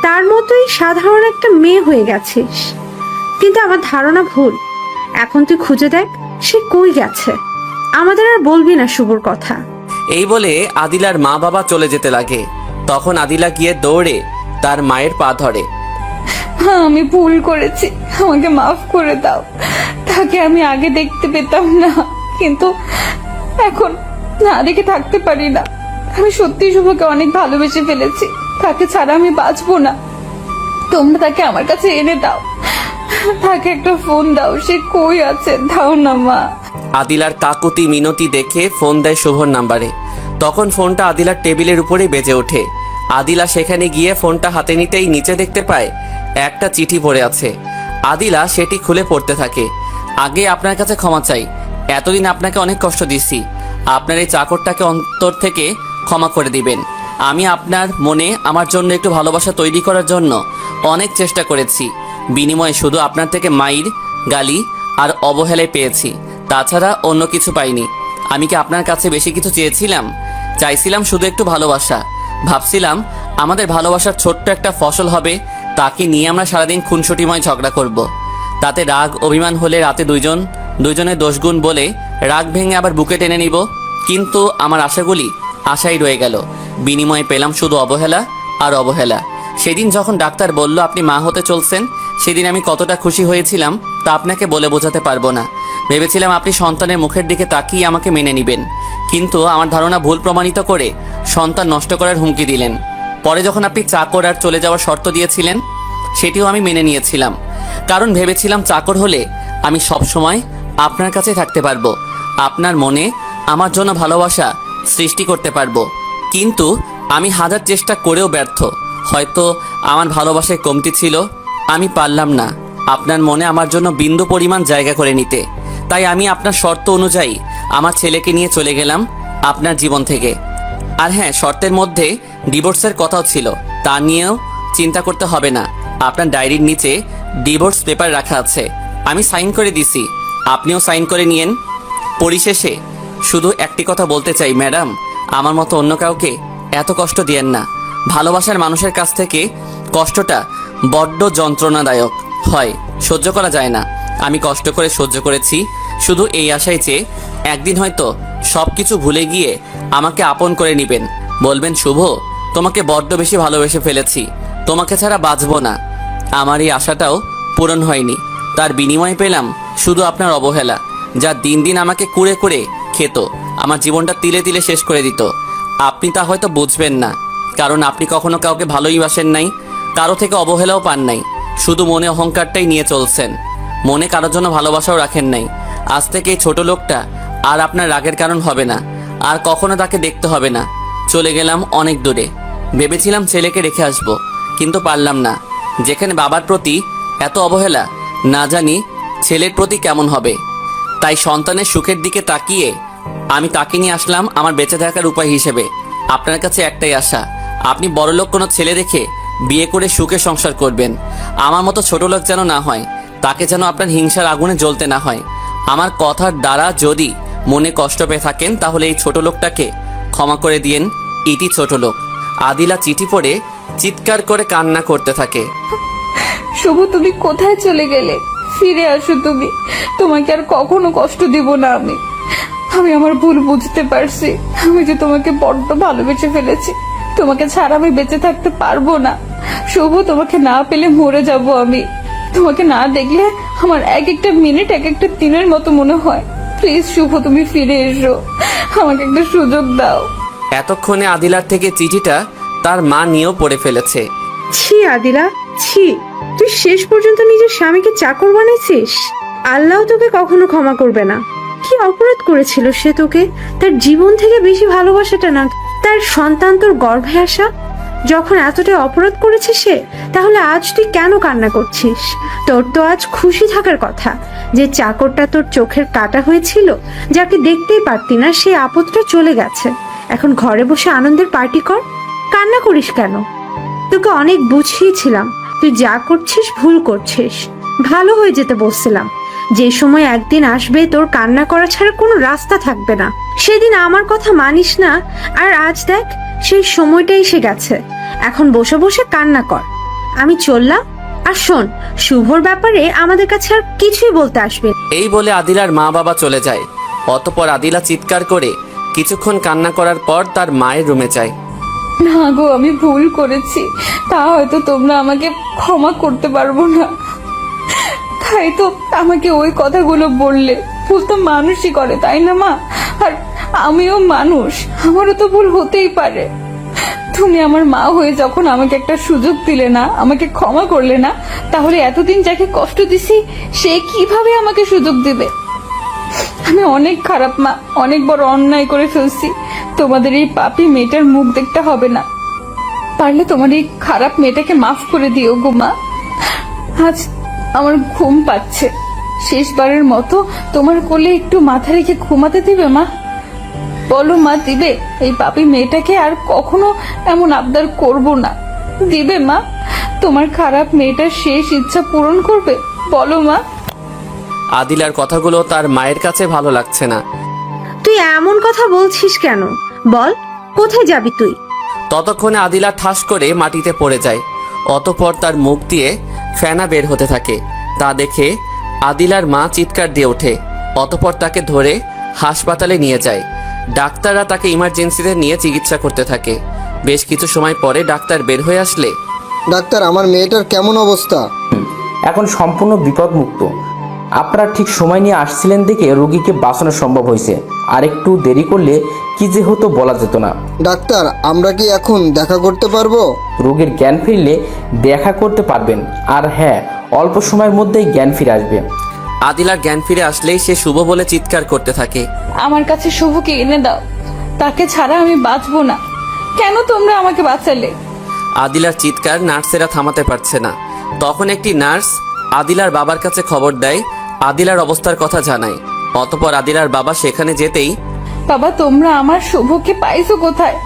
তার মতোই সাধারণ একটা মেয়ে হয়ে গেছিস, কিন্তু আমার ধারণা ভুল। এখন তুই খুঁজে দেখ সে কই গেছে। আমাদের আর বলবি না শুভর কথা। এই বলে আদিলার মা বাবা চলে যেতে লাগে। তখন আদিলা গিয়ে দৌড়ে তার মায়ের পা ধরে। হ্যাঁ, আমি ভুল করেছি, আমাকে মাফ করে দাও। তাকে আমি আগে দেখতে পেতাম না, কিন্তু এখন না দেখে থাকতে পারি না। আমি সত্যি শুভকে অনেক ভালোবেসে ফেলেছি, তাকে ছাড়া আমি বাঁচবো না। তোমরা তাকে আমার কাছে এনে দাও, তাকে একটা ফোন দাও, সে কই আছে দাও না মা। আদিলার কাকুতি মিনতি দেখে ফোন দেয় শুভর নাম্বারে। তখন ফোনটা আদিলার টেবিলের উপরেই বেজে ওঠে। আদিলা সেখানে গিয়ে ফোনটা হাতে নিতেই নিচে দেখতে পায় একটা চিঠি পড়ে আছে। আদিলা সেটি খুলে পড়তে থাকে। আগে আপনার কাছে ক্ষমা চাই, এতদিন আপনাকে অনেক কষ্ট দিচ্ছি। আপনার এই চাকরটাকে অন্তর থেকে ক্ষমা করে দিবেন। আমি আপনার মনে আমার জন্য একটু ভালোবাসা তৈরি করার জন্য অনেক চেষ্টা করেছি, বিনিময়ে শুধু আপনার থেকে মাইর, গালি আর অবহেলায় পেয়েছি, তাছাড়া অন্য কিছু পাইনি। আমি কি আপনার কাছে বেশি কিছু চেয়েছিলাম? চাইছিলাম শুধু একটু ভালোবাসা। ভাবছিলাম আমাদের ভালোবাসার ছোট্ট একটা ফসল হবে, তাকে নিয়ে আমরা সারাদিন খুনসুটিময় ঝগড়া করব। তাতে রাগ অভিমান হলে রাতে দুইজনের দোষগুণ বলে রাগ ভেঙে আবার বুকে টেনে নিব। কিন্তু আমার আশাগুলি আশাই রয়ে গেল, বিনিময়ে পেলাম শুধু অবহেলা আর অবহেলা। সেদিন যখন ডাক্তার বলল আপনি মা হতে চলছেন, সেদিন আমি কতটা খুশি হয়েছিলাম তা আপনাকে বলে বোঝাতে পারবো না। ভেবেছিলাম আপনি সন্তানের মুখের দিকে তাকিয়ে আমাকে মেনে নেবেন, কিন্তু আমার ধারণা ভুল প্রমাণিত করে সন্তান নষ্ট করার হুমকি দিলেন। পরে যখন আপনি চাকর আর চলে যাওয়ার শর্ত দিয়েছিলেন, সেটিও আমি মেনে নিয়েছিলাম, কারণ ভেবেছিলাম চাকর হলে আমি সব সময় আপনার কাছে থাকতে পারবো, আপনার মনে আমার জন্য ভালোবাসা সৃষ্টি করতে পারবো। কিন্তু আমি হাজার চেষ্টা করেও ব্যর্থ। হয়তো আমার ভালোবাসায় কমতি ছিল, আমি পারলাম না আপনার মনে আমার জন্য বিন্দু পরিমাণ জায়গা করে নিতে। তাই আমি আপনার শর্ত অনুযায়ী আমার ছেলেকে নিয়ে চলে গেলাম আপনার জীবন থেকে। আর হ্যাঁ, শর্তের মধ্যে ডিভোর্সের কথাও ছিল, তা নিয়েও চিন্তা করতে হবে না। আপনার ডায়েরির নিচে ডিভোর্স পেপার রাখা আছে, আমি সাইন করে দিছি, আপনিও সাইন করে নিয়েন। পরিশেষে শুধু একটি কথা বলতে চাই, ম্যাডাম, আমার মতো অন্য কাউকে এত কষ্ট দিয়েন না। ভালোবাসার মানুষের কাছ থেকে কষ্টটা বড্ড যন্ত্রণাদায়ক হয়, সহ্য করা যায় না। আমি কষ্ট করে সহ্য করেছি শুধু এই আশায় যে একদিন হয়তো সব কিছু ভুলে গিয়ে আমাকে আপন করে নেবেন, বলবেন শুভ, তোমাকে বড্ড বেশি ভালোবেসে ফেলেছি, তোমাকে ছাড়া বাঁচবো না। আমার এই আশাটাও পূরণ হয়নি, তার বিনিময়ে পেলাম শুধু আপনার অবহেলা, যা দিন দিন আমাকে কুড়ে কুড়ে খেত, আমার জীবনটা তিলে তিলে শেষ করে দিত। আপনি তা হয়তো বুঝবেন না, কারণ আপনি কখনো কাউকে ভালোই বাসেন নাই, কারো থেকে অবহেলাও পান নাই, শুধু মনে অহংকারটাই নিয়ে চলছেন, মনে কারোর জন্য ভালোবাসাও রাখেন নাই। আজ থেকে এই ছোট লোকটা আর আপনার রাগের কারণ হবে না, আর কখনো তাকে দেখতে হবে না। চলে গেলাম অনেক দূরে, ভেবেছিলাম ছেলেকে রেখে আসবো, কিন্তু পারলাম না। যেখানে বাবার প্রতি এত অবহেলা, না জানি ছেলের প্রতি কেমন হবে। তাই সন্তানের সুখের দিকে তাকিয়ে আমি তাকে নিয়ে আসলাম আমার বেঁচে থাকার উপায় হিসেবে। আপনার কাছে একটাই আশা, আপনি বড়লোক কোনো ছেলে দেখে বিয়ে করে সুখে সংসার করবেন। আমার মতো ছোট লোক যেন না হয়, তাকে যেন আপনার হিংসার আগুনে জ্বলতে না হয়। আমার কথার দ্বারা যদি মনে কষ্ট পেয়ে থাকেন, তাহলে এই ছোট লোকটাকে ক্ষমা করে দিয়েন। ইতি ছোট লোক। আদিলা চিঠি পড়ে চিৎকার করে কান্না করতে থাকে। শুভ, তুমি কোথায় চলে গেলে? ফিরে আসো তুমি, তোমাকে আর কখনো কষ্ট দিব না। আমি আমার ভুল বুঝতে পারছি, আমি যে তোমাকে বড্ড ভালোবেসে ফেলেছি, তোমাকে ছাড়া আমি বেঁচে থাকতে পারবো না। শুভ, তোমাকে না পেলে মরে যাব আমি। তোমাকে না দেখলে আমার এক একটা মিনিট এক একটা দিনের মতো মনে হয়। প্লিজ শুভ, তুমি ফিরে এসো, আমাকে একটা সুযোগ দাও। এতক্ষণে আদিলার থেকে চিঠিটা তার মা নিয়েও পড়ে ফেলেছে। ছি আদিলা, ছি, তুই শেষ পর্যন্ত নিজের স্বামীকে চাকর বানাইছিস। আল্লাহ তোকে কখনো ক্ষমা করবে না। কি অপরাধ করেছিল সে তোকে? তার জীবন থেকে বেশি ভালোবাসাটা না তার সন্তান তোর গর্ভে আসা। যখন এতটাই অপরাধ করেছে সে, তাহলে আজ তুই কেন কান্না করছিস? তোর তো আজ খুশি থাকার কথা যে চাকরটা তোর চোখের কাটা হয়েছিল, যাকে দেখতেই পারতি না, সে আপদটা চলে গেছে। এখন ঘরে বসে আনন্দের পার্টি কর, কান্না করিস কেন? তোকে অনেক বুঝিয়েছিলাম তুই যা করছিস ভুল করছিস, ভালো হয়ে যেতে বলছিলাম। যে সময় একদিন আসবে তোর কান্না করা ছাড়া কোনো রাস্তা থাকবে না, সেদিন আমার কথা মানিস না। আর আজ দেখ সেই সময়টা এসে গেছে, এখন বসে বসে কান্না কর। আমি চললাম। আর শোন, শুভর ব্যাপারে আমাদের কাছে আর কিছুই বলতে আসবে। এই বলে আদিলার মা বাবা চলে যায়। অতঃপর আদিলা চিৎকার করে কিছুক্ষণ কান্না করার পর তার মায়ের রুমে যায়। না গো, আমি ভুল করেছি, তা হয়তো তোমরা আমাকে ক্ষমা করতে পারবো না, তাই তো আমাকে ওই কথাগুলো বললে। ভুল তো মানুষই করে, তাই না মা? আর আমিও মানুষ, আমারও তো ভুল হতেই পারে। তুমি আমার মা হয়ে যখন আমাকে একটা সুযোগ দিলে না, আমাকে ক্ষমা করলে না, তাহলে এতদিন যাকে কষ্ট দিছি সে কিভাবে আমাকে সুযোগ দিবে? আমি অনেক খারাপ মা, অনেক বড় অন্যায় করে ফেলছি। তোমাদের এই পাপী মেয়েটার মুখ দেখতে হবে না। পারলে তোমার এই খারাপ মেয়েটাকে মাফ করে দিও গো মা। আজ আমার ঘুম পাচ্ছে, শেষবারের মতো তোমার কোলে একটু মাথা রেখে ঘুমাতে দিবে মা? বলো মা, দিবে? এই পাপী মেয়েটাকে আর কখনো এমন আবদার করব না, দিবে মা? তোমার খারাপ মেয়েটার শেষ ইচ্ছা পূরণ করবে, বলো মা। আদিলার কথাগুলো তার মায়ের কাছে ভালো লাগছে না। তুই এমন কথা বলছিস কেন? বল, কোথায় যাবি তুই? ততক্ষণে আদিলা ঠাস করে মাটিতে পড়ে যায়। অতঃপর তার মুখ দিয়ে ফেনা বের হতে থাকে। তা দেখে আদিলার মা চিৎকার দিয়ে ওঠে। অতঃপর তাকে ধরে হাসপাতালে নিয়ে যায়। ডাক্তাররা তাকে ইমার্জেন্সিতে নিয়ে চিকিৎসা করতে থাকে। বেশ কিছু সময় পরে ডাক্তার বের হয়ে আসলে, ডাক্তার, আমার মেয়েটার কেমন অবস্থা? এখন সম্পূর্ণ বিপদমুক্ত। আপনারা ঠিক সময় নিয়ে আসছিলেন দেখে রোগীকে বাঁচানো সম্ভব হয়েছে। আর একটু দেরি করলে কি যে হতো বলা যেত না। ডাক্তার, আমরা কি এখন দেখা করতে পারবো? রোগীর জ্ঞান ফিরলে দেখা করতে পারবেন। আর হ্যাঁ, অল্প সময়ের মধ্যেই জ্ঞান ফিরে আসবে। আদিলার জ্ঞান ফিরে আসলেই সে শুভ বলে চিৎকার করতে থাকে। আমার কাছে শুভকে এনে দাও, তাকে ছাড়া আমি বাঁচবো না। কেন তোমরা আমাকে বাঁচালে? আদিলার চিৎকার নার্সেরা থামাতে পারছে না। তখন একটি নার্স আদিলার বাবার কাছে খবর দেয়, আদিলার অবস্থার কথা জানায়। অতঃপর আদিলার বাবা সেখানে যেতেই, বাবা, তোমরা আমার শুভকে পাইছো কোথায়?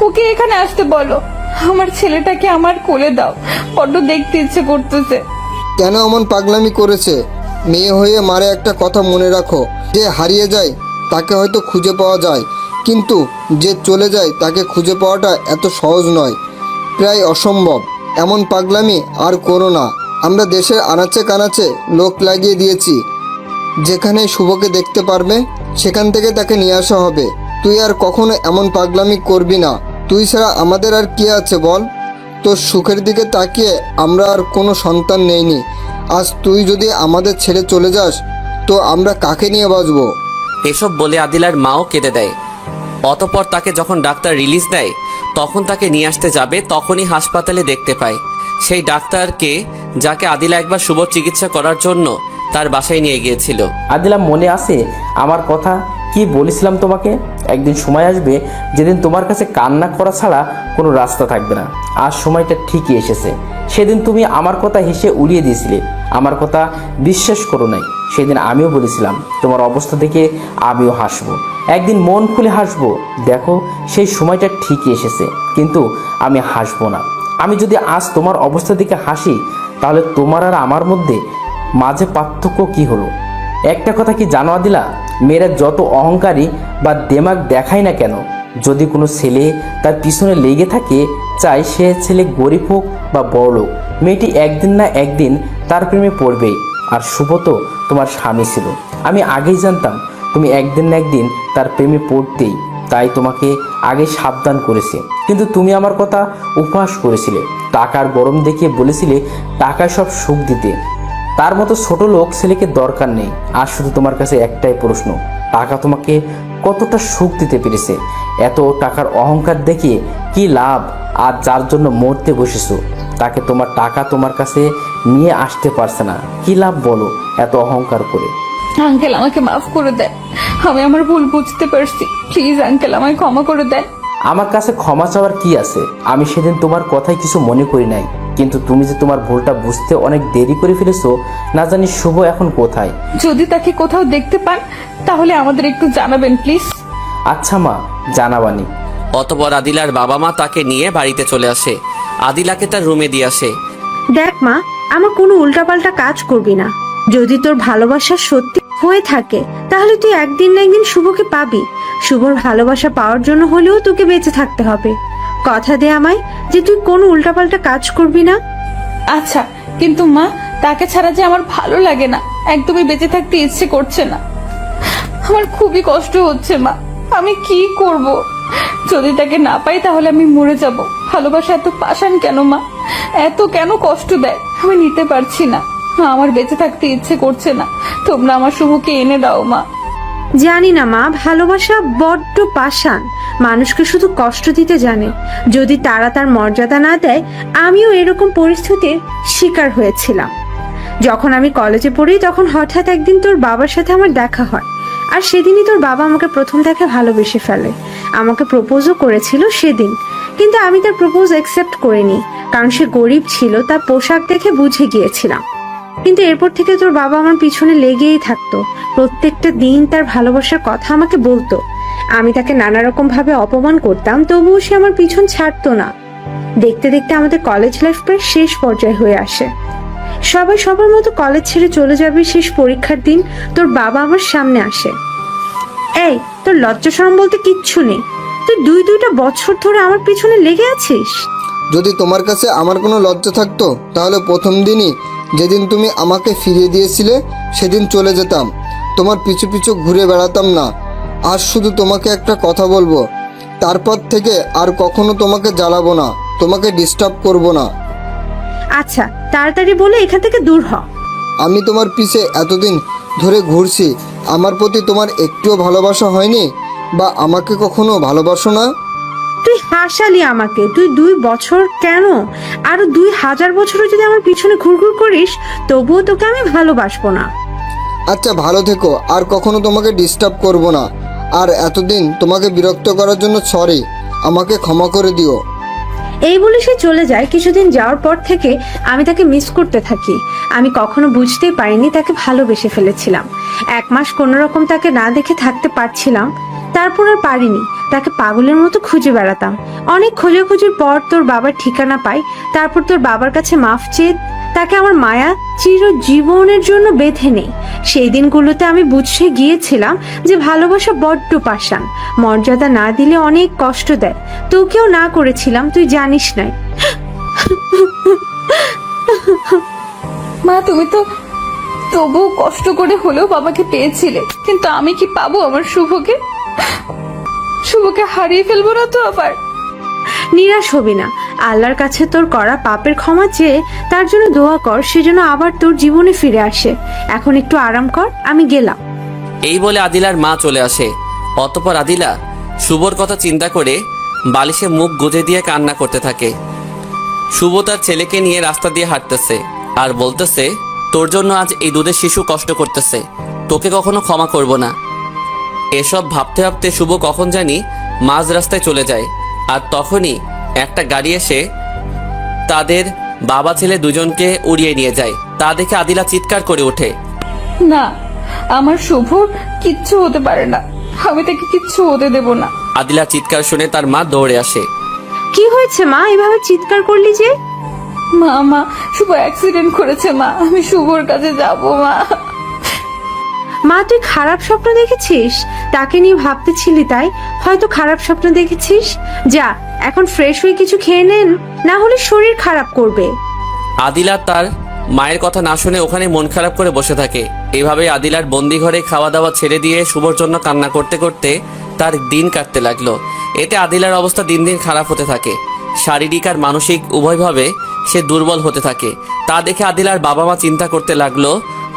ওকে এখানে আসতে বলো। আমার ছেলেটাকে আমার কোলে দাও, বড্ড দেখতে ইচ্ছে করতেছে। কেন এমন পাগলামি করেছে? মেয়ে হয়ে মারে একটা কথা মনে রাখো, যে হারিয়ে যায় তাকে হয়তো খুঁজে পাওয়া যায়, কিন্তু যে চলে যায় তাকে খুঁজে পাওয়াটা এত সহজ নয়, প্রায় অসম্ভব। এমন পাগলামি আর করো না। আমরা দেশের আনাচে কানাচে লোক লাগিয়ে দিয়েছি, যেখানে শুভকে দেখতে পারবে সেখান থেকে তাকে নিয়ে আসা হবে। তুই আর কখনো এমন পাগলামি করবি না। তুই ছাড়া আমাদের আর কি আছে বল? তোর সুখের দিকে তাকিয়ে আমরা আর কোনো সন্তান নেইনি। আজ তুই যদি আমাদের ছেড়ে চলে যাস তো আমরা কাকে নিয়ে বাঁচবো? এসব বলে আদিলার মাও কেঁদে দেয়। অতঃপর তাকে যখন ডাক্তার রিলিজ দেয়, তখন তাকে নিয়ে আসতে যাবে, তখনই হাসপাতালে দেখতে পায় সেই ডাক্তারকে যাকে আদিলা একবার শুভ চিকিৎসা করার জন্য তার বাসায় নিয়ে গিয়েছিল। আদিলা, মনে আছে আমার কথা? কি বলেছিলাম তোমাকে? একদিন সময় আসবে যেদিন তোমার কাছে কান্না করা ছাড়া কোনো রাস্তা থাকবে না। আজ সময়টা ঠিকই এসেছে। সেদিন তুমি আমার কথা হেসে উড়িয়ে দিয়েছিলে, আমার কথা বিশ্বাস করো নাই। সেদিন আমিও বলেছিলাম তোমার অবস্থা দেখে আমিও হাসবো, একদিন মন খুলে হাসবো। দেখো, সেই সময়টা ঠিকই এসেছে, কিন্তু আমি হাসবো না। আমি যদি আজ তোমার অবস্থা দেখে হাসি, তাহলে তোমার আর আমার মধ্যে মাঝে পার্থক্য কি হলো? একটা কথা কি জানো আদিলা, মেয়েরা যত অহংকারী বা দেমাগ দেখায় না কেন, যদি কোনো ছেলে তার পিছনে লেগে থাকে, চাই সে ছেলে গরিব হোক বা বড়লোক, মেয়েটি একদিন না একদিন তার প্রেমে পড়বেই। আর শুভ তো তোমার স্বামী ছিল। আমি আগেই জানতাম তুমি একদিন না একদিন তার প্রেমে পড়তেই, তাই তোমাকে আগে সাবধান করেছে। কিন্তু তুমি আমার কথা উপহাস করেছিলে, টাকার গরম দেখিয়ে বলেছিলে টাকায় সব সুখ দিতে। তার মতো ছোট লোক ছেলেকে দরকার নেই। আর শুধু তোমার কাছে একটাই প্রশ্ন, টাকা তোমাকে কতটা সুখ দিতে পেরেছে? এত টাকার অহংকার দেখিয়ে কি লাভ? আর যার জন্য মরতে বসেছো, তাকে তোমার টাকা তোমার কাছে নিয়ে আসতে পারছে না, কি লাভ বলো এত অহংকার করে? আঙ্কেল, আমাকে মাফ করে দেন, আমি আমার ভুল বুঝতে পারছি। প্লিজ আঙ্কেল, আমায় ক্ষমা করে দেন। আমার কাছে ক্ষমা চাওয়ার কি আছে? আমি সেদিন তোমার কথায় কিছু মনে করি নাই, কিন্তু তুমি যে তোমার ভুলটা বুঝতে অনেক দেরি করে ফেলেছো। না জানি শুভ এখন কোথায়? যদি তাকে কোথাও দেখতে পান তাহলে আমাদের একটু জানাবেন প্লিজ। আচ্ছা মা, জানাবানি। অতঃপর আদিলার বাবা মা তাকে নিয়ে বাড়িতে চলে আসে। আদিলাকে তার রুমে দিয়ে আসে। দেখ মা, আমার কোনো উল্টাপাল্টা কাজ করবি না। যদি তোর ভালোবাসা সত্যি হয়ে থাকে তাহলে তুই একদিন না একদিন শুভকে পাবি। শুভর ভালোবাসা পাওয়ার জন্য হলেও তোকে বেঁচে থাকতে হবে। কথা দে আমায় যে তুই কোনো উল্টাপাল্টা কাজ করবি না। আচ্ছা, কিন্তু মা, তাকে ছাড়া যে আমার ভালো লাগে না, একদমই বেঁচে থাকতে ইচ্ছে করছে না। আমার খুবই কষ্ট হচ্ছে মা, আমি কি করব? যদি তাকে না পাই তাহলে আমি মরে যাব। ভালোবাসা এত পাষাণ কেন মা? এত কেন কষ্ট দেয়? আমি নিতে পারছি না। আমার বেঁচে থাকতে ইচ্ছে করছে না। তোমরা আমার শুভকে এনে দাও মা। জানি না মা, ভালোবাসা বড্ড পাষাণ, মানুষকে শুধু কষ্ট দিতে জানে। যদি তারা তার মর্যাদা না দেয়, আমিও এরকম পরিস্থিতির শিকার হয়েছিলাম। যখন আমি কলেজে পড়ি তখন হঠাৎ একদিন তোর বাবার সাথে আমার দেখা হয়, আর সেদিনই তোর বাবা আমাকে প্রথম দেখে ভালোবেসে ফেলে। আমাকে প্রপোজও করেছিল সেদিন, কিন্তু আমি তার প্রপোজ অ্যাকসেপ্ট করিনি, কারণ সে গরিব ছিল, তার পোশাক দেখে বুঝে গিয়েছিলাম। কিন্তু এরপর থেকে তোর বাবা আমার পিছনে লেগেই থাকতো, প্রত্যেকটা দিন তার ভালোবাসার কথা আমাকে বলতো। আমি তাকে নানা রকম ভাবে অপমান করতাম, তবুও সে আমার পিছন ছাড়তো না। দেখতে দেখতে আমাদের কলেজ লাইফ প্রায় শেষ পর্যায়ে হয়ে আসে। সবাই সবার মতো কলেজ ছেড়ে চলে যাবে, শেষ পরীক্ষার দিন তোর বাবা আমার সামনে আসে। এই, তোর লজ্জা শরম বলতে কিচ্ছু নেই? তুই দুইটা বছর ধরে আমার পিছনে লেগে আছিস। যদি তোমার কাছে আমার কোনো লজ্জা থাকতো তাহলে প্রথম দিনই, যেদিন তুমি আমাকে ফিরিয়ে দিয়েছিলে, সেদিন চলে যেতাম, তোমার পিছু পিছু ঘুরে বেড়াতাম না। আজ শুধু তোমাকে একটা কথা বলবো, তারপর থেকে আর কখনো তোমাকে জ্বালাবো না, তোমাকে ডিস্টার্ব করব না। আচ্ছা, তাড়াতাড়ি বলে এখান থেকে দূর হ। আমি তোমার পিছে এতদিন ধরে ঘুরছি, আমার প্রতি তোমার একটুও ভালোবাসা হয়নি? বা আমাকে কখনো ভালোবাসো না? তুই হাসালি আমাকে। তুই 2 বছর কেন, আরো 2000 বছরও যদি আমার পিছনে ঘুরঘুর করিস, তবুও তোকে আমি ভালোবাসবো না। আচ্ছা, ভালো থেকো, আর কখনো তোমাকে ডিস্টার্ব করব না। আর এতদিন তোমাকে বিরক্ত করার জন্য সরি, আমাকে ক্ষমা করে দিও। এই বলে সে চলে যায়। কিছুদিন যাওয়ার পর থেকে আমি তাকে মিস করতে থাকি। আমি কখনো বুঝতেই পারিনি তাকে ভালোবেসে ফেলেছিলাম। 1 মাস কোনো রকম তাকে না দেখে থাকতে পারছিলাম, তারপর আর পারিনি। তাকে পাগলের মতো খুঁজে বেড়াতাম। অনেক খোঁজাখুঁজির পর তোর বাবার ঠিকানা পাই, তারপর তোর বাবার কাছে মাফ চেয়ে তাকে আমার মায়া চিরজীবনের জন্য বেঁধে নেই। সেই দিনগুলোতে আমি বুঝে গিয়েছিলাম যে ভালোবাসা বড্ড পাষাণ, মর্যাদা না দিলে অনেক কষ্ট দেয়। তোকেও না করেছিলাম, তুই জানিস নাই। মা, তুমি তো তবুও কষ্ট করে হলেও বাবাকে পেয়েছিলে, কিন্তু আমি কি পাবো আমার শুভকে? শুভকে হারিয়ে ফেলবো না তো আবার? নিরাশ হবি না। আল্লাহর কাছে তোর করা পাপের ক্ষমা চেয়ে তার জন্য দোয়া কর, সেজন্য আবার তোর জীবনে ফিরে আসে। এখন একটু আরাম কর, আমি গেলাম। এই বলে আদিলার মা চলে আসে। অতঃপর আদিলা শুভর কথা চিন্তা করে বালিশে মুখ গুজে দিয়ে কান্না করতে থাকে। শুভ তার ছেলেকে নিয়ে রাস্তা দিয়ে হাঁটতেছে আর বলতেছে, তোর জন্য আজ এই দুধের শিশু কষ্ট করতেছে, তোকে কখনো ক্ষমা করব না। এসব ভাবতে ভাবতে শুভ কখন জানি মাঝ রাস্তায় চলে যায়। আর তখনই একটা গাড়ি এসে তাদের বাবা ছেলে দুজনকে উড়িয়ে নিয়ে যায়। তা দেখে আদিলা চিৎকার করে ওঠে। না, আমার শুভ কিচ্ছু হতে পারে না, আমি তাকে কিচ্ছু হতে দেব না। আদিলার চিৎকার শুনে তার মা দৌড়ে আসে। কি হয়েছে মা, এভাবে চিৎকার করলি যে? মা, শুভ অ্যাক্সিডেন্ট করেছে মা, আমি শুভর কাছে যাব মা। মা, তুই খারাপ স্বপ্ন দেখেছিস? তাকে নিয়ে ভাবতেছিলি তাই হয়তো খারাপ স্বপ্ন দেখেছিস। যা, এখন ফ্রেশ হয়ে কিছু খেয়ে নেন, না হলে শরীর খারাপ করবে। আদিলা তার মায়ের কথা না শুনে ওখানে মন খারাপ করে বসে থাকে। এভাবে আদিলার বন্দি ঘরে খাওয়া দাওয়া ছেড়ে দিয়ে শুভর জন্য কান্না করতে করতে তার দিন কাটতে লাগলো। এতে আদিলার অবস্থা দিন দিন খারাপ হতে থাকে। শারীরিক আর মানসিক উভয়ভাবে সে দুর্বল হতে থাকে। তা দেখে আদিলার বাবা মা চিন্তা করতে লাগলো,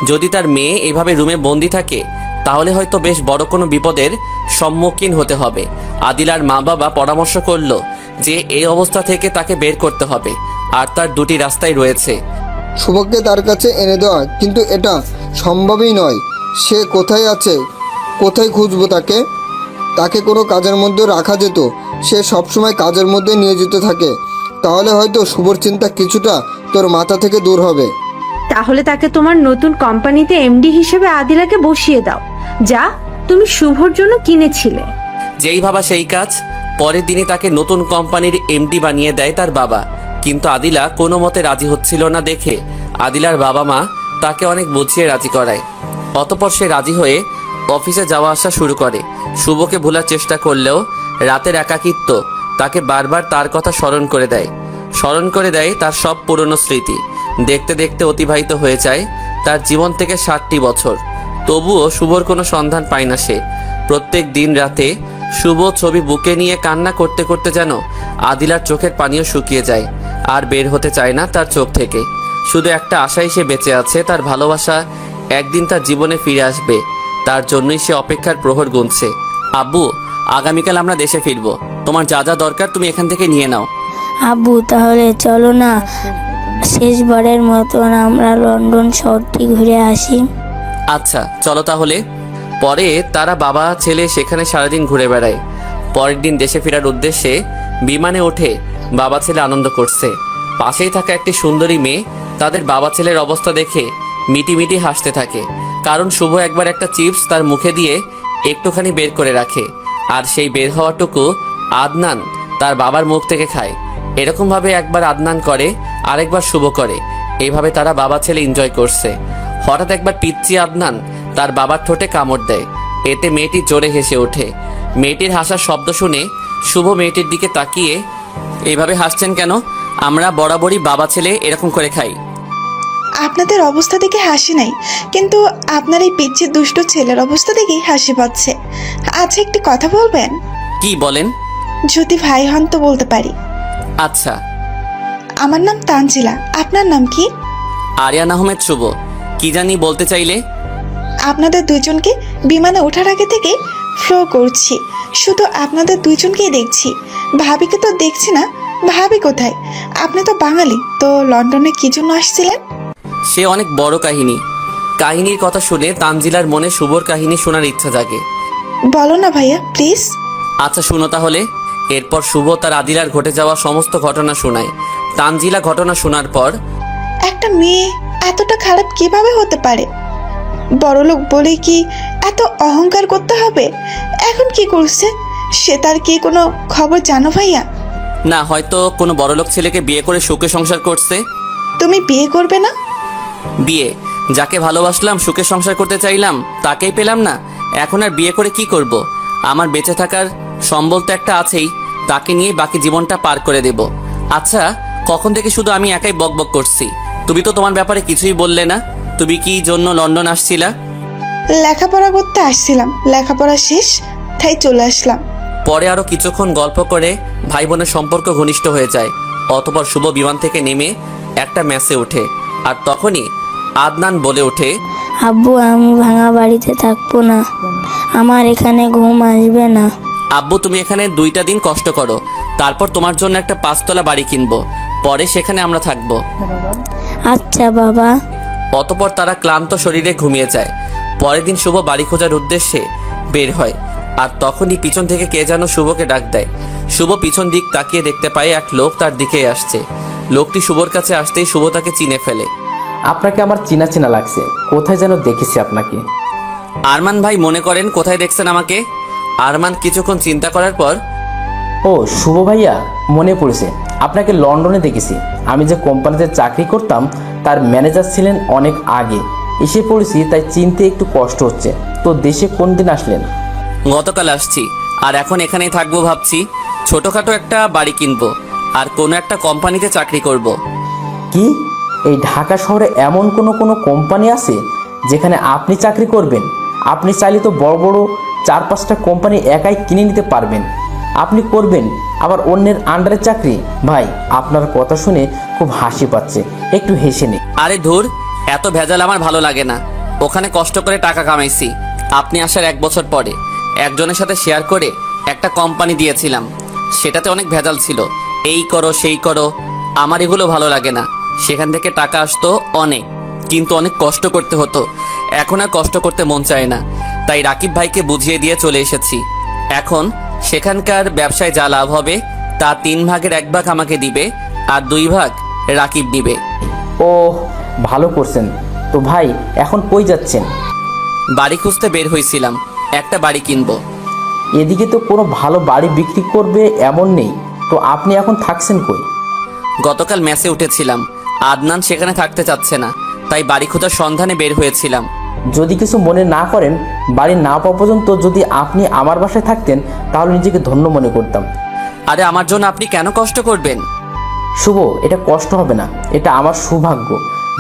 যদি তার মেয়ে এভাবে রুমে বন্দি থাকে তাহলে হয়তো বেশ বড় কোনো বিপদের সম্মুখীন হতে হবে। আদিলার মা বাবা পরামর্শ করলো যে এই অবস্থা থেকে তাকে বের করতে হবে, আর তার দুটি রাস্তাই রয়েছে। শুভকে তার কাছে এনে দেওয়া, কিন্তু এটা সম্ভবই নয়। সে কোথায় আছে, কোথায় খুঁজবো তাকে? তাকে কোনো কাজের মধ্যে রাখা যেত, সে সবসময় কাজের মধ্যে নিয়োজিত থাকে। তাহলে হয়তো শুভর চিন্তা কিছুটা তোর মাথা থেকে দূর হবে। তাহলে তাকে তোমার নতুন কোম্পানিতে এমডি হিসেবে আদিলাকে বসিয়ে দাও, যা তুমি শুভর জন্য কিনেছিলে। যেই ভাবা সেই কাজ। পরের দিনই তাকে নতুন কোম্পানির এমডি বানিয়ে দেয় তার বাবা। কিন্তু আদিলা কোনো মতে রাজি হচ্ছিল না দেখে আদিলার বাবা মা তাকে অনেক বুঝিয়ে রাজি করায়। অতঃপর সে রাজি হয়ে অফিসে যাওয়া আসা শুরু করে। শুভকে ভোলার চেষ্টা করলেও রাতের একাকিত্ব তাকে বারবার তার কথা স্মরণ করে দেয় তার সব পুরনো স্মৃতি। দেখতে দেখতে অতিবাহিত হয়ে যায় তার জীবন থেকে 60টি বছর। তবুও শুভর কোনো সন্ধান পায় না সে। প্রত্যেক দিন রাতে শুভ ছবি বুকে নিয়ে কান্না করতে করতে যেন আদিলার চোখের পানিও শুকিয়ে যায়, আর বের হতে চায় না তার চোখ থেকে। শুধু একটা আশাই সে বেঁচে আছে, তার ভালোবাসা একদিন তার জীবনে ফিরে আসবে। তার জন্যই সে অপেক্ষার প্রহর গুনছে। আব্বু, আগামীকাল আমরা দেশে ফিরবো। তোমার যা যা দরকার তুমি এখান থেকে নিয়ে নাও। আব্বু তাহলে চলো না, শেষবারের মতন আমরা লন্ডন শহরটি ঘুরে আসি। আচ্ছা চলো তাহলে। পরে তারা বাবা ছেলে সেখানে সারাদিন ঘুরে বেড়ায়। পরের দিন দেশে ফেরার উদ্দেশ্যে বিমানে ওঠে বাবা ছেলে আনন্দ করছে। পাশেই থাকা একটি সুন্দরী মেয়ে তাদের বাবা ছেলের অবস্থা দেখে মিটি মিটি হাসতে থাকে, কারণ শুভ একবার একটা চিপস তার মুখে দিয়ে একটুখানি বের করে রাখে, আর সেই বের হওয়াটুকু আদনান তার বাবার মুখ থেকে খায়। এরকমভাবে একবার আদনান করে, আরেকবার শুভ করে। এইভাবে তারা বাবা ছেলে এনজয় করছে। হঠাৎ একবার পিচ্চি আদনান তার বাবার ঠোঁটে কামড় দেয়। এতে মেয়েটি জোরে হেসে ওঠে। মেয়েটির হাসার শব্দ শুনে শুভ মেয়েটির দিকে তাকিয়ে, এইভাবে হাসছেন কেন? আমরা বরাবরই বাবা ছেলে এরকম করে খাই। আপনাদের অবস্থা দেখে হাসি নাই, কিন্তু আপনার এই পিচ্ছি দুষ্ট ছেলের অবস্থা দেখেই হাসি পাচ্ছে। আচ্ছা, একটি কথা বলবেন? কি বলেন? যদি ভাই হন তো বলতে পারি। আচ্ছা। আমার নাম তানজিলা, আপনার নাম কি? আরিয়ান আহমেদ শুভ। কি জানি বলতে চাইলে? আপনাদের দুইজনকে বিমানে ওঠার আগে থেকে ফ্লো করছি, শুধু আপনাদের দুইজনকেই দেখছি। ভাবিকে তো দেখছি না। ভাবি কোথায়? আপনি তো বাঙালি, তো লন্ডনে কি জন্য আসছিলেন? সে অনেক বড় কাহিনী। কাহিনীর কথা শুনে তানজিলার মনে শুভর কাহিনী শোনার ইচ্ছা জাগে। বলো না ভাইয়া, প্লিজ। আচ্ছা শুনো তাহলে। এরপর শুভ তার আদিলার ঘটে যাওয়া সমস্ত ঘটনা শোনায়। তানজিলা ঘটনা শোনার পর, একটা মেয়ে এতটা খারাপ কিভাবে হতে পারে? বড়লোক বলে কি এত অহংকার করতে হবে? এখন কি করছে সে, তার কি কোনো খবর জানো ভাইয়া? না, হয়তো কোনো বড়লোক ছেলেকে বিয়ে করে সুখে সংসার করছে। তুমি বিয়ে করবে না? বিয়ে? যাকে ভালোবাসলাম, সুখে সংসার করতে চাইলাম, তাকেই পেলাম না। এখন আর বিয়ে করে কি করব? আমার বেঁচে থাকার সম্বল তো একটা আছেই, তাকে নিয়ে বাকি জীবনটা পার করে দেব। আচ্ছা, কখন থেকে শুধু আমি একাই বকবক করছি? তুমি তো তোমার ব্যাপারে কিছুই বললে না। তুমি কি জন্য লন্ডন আসছিলা? লেখাপড়া করতে আসছিলাম, লেখাপড়া শেষ তাই চলে আসলাম। পরে আরো কিছুক্ষণ গল্প করে ভাই বোনের সম্পর্ক ঘনিষ্ঠ হয়ে যায়। অতঃপর শুভ বিমান থেকে নেমে একটা ম্যাচে ওঠে, আর তখনই আদনান বলে ওঠে, আব্বু আমি ভাঙা বাড়িতে থাকবো না, আমার এখানে ঘুম আসবে না। আব্বু তুমি এখানে 2টা দিন কষ্ট করো, তারপর তোমার জন্য একটা 5তলা বাড়ি কিনবো, পরে সেখানে আমরা থাকবো। আচ্ছা বাবা। অতঃপর তারা ক্লান্ত শরীরে ঘুমিয়ে যায়। পরের দিন শুভ বাড়ি খোঁজার উদ্দেশ্যে বের হয়, আর তখনই পিছন থেকে কে যেন শুভকে ডাক দেয়। শুভ পিছন দিক তাকিয়ে দেখতে পায় এক লোক তার দিকে আসছে। লোকটি শুভর কাছে আসতেই শুভ তাকে চিনে ফেলে। আপনাকে আমার চেনা চেনা লাগছে, কোথায় যেন দেখেছি আপনাকে। আরমান ভাই মনে করেন কোথায় দেখছেন আমাকে? আরমান কিছুক্ষণ চিন্তা করার পর, ও শুভ ভাইয়া, মনে পড়েছে, আপনাকে লন্ডনে দেখেছি। আমি যে কোম্পানিতে চাকরি করতাম তার ম্যানেজার ছিলেন অনেক আগে। এসে পড়েছি, তাই চিনতে একটু কষ্ট হচ্ছে। তো দেশে কোন দিন আসলেন? গতকাল আসছি, আর এখন এখানেই থাকবো ভাবছি। ছোটখাটো একটা বাড়ি কিনবো, আর কোনো একটা কোম্পানিতে চাকরি করব। কি এই ঢাকা শহরে এমন কোনো কোম্পানি আছে যেখানে আপনি চাকরি করবেন? আপনি চাইলে তো বড় বড় 4-5টা কোম্পানি একাই কিনে নিতে পারবেন। আপনি করবেন আবার অন্যের আন্ডারে চাকরি? ভাই, আপনার কথা শুনে খুব হাসি পাচ্ছে, একটু হেসে নে। আরে ধুর, এত ভেজাল আমার ভালো লাগে না। ওখানে কষ্ট করে টাকা কামাইছি। আপনি আসার 1 বছর পরে একজনের সাথে শেয়ার করে একটা কোম্পানি দিয়েছিলাম, সেটাতে অনেক ভেজাল ছিল। এই করো সেই করো, আমার এগুলো ভালো লাগে না। সেখান থেকে টাকা আসতো অনেক, কিন্তু অনেক কষ্ট করতে হতো। এখন আর কষ্ট করতে মন চায় না, তাই রাকিব ভাইকে বুঝিয়ে দিয়ে চলে এসেছি। এখন সেখানকার ব্যবসায় যা লাভ হবে তা 3 ভাগের 1 ভাগ আমাকে দিবে, আর 2 ভাগ রাকিব দিবে। ও ভালো করছেন। তো ভাই এখন কই যাচ্ছেন? বাড়ি খুঁজতে বের হয়েছিলাম, একটা বাড়ি কিনবো। এদিকে তো কোনো ভালো বাড়ি বিক্রি করবে এমন নেই, তো আপনি এখন থাকছেন কই? গতকাল ম্যাচে উঠেছিলাম, আদনান সেখানে থাকতে চাচ্ছে না, তাই বাড়ি খোঁজার সন্ধানে বের হয়েছিলাম। যদি কিছু মনে না করেন, বাড়ি না পাওয়া পর্যন্ত যদি আপনি আমার বাসায় থাকতেন তাহলে নিজেকে ধন্য মনে করতাম। আরে আমার জন্য আপনি কেন কষ্ট করবেন? শুভ, এটা কষ্ট হবে না, এটা আমার সৌভাগ্য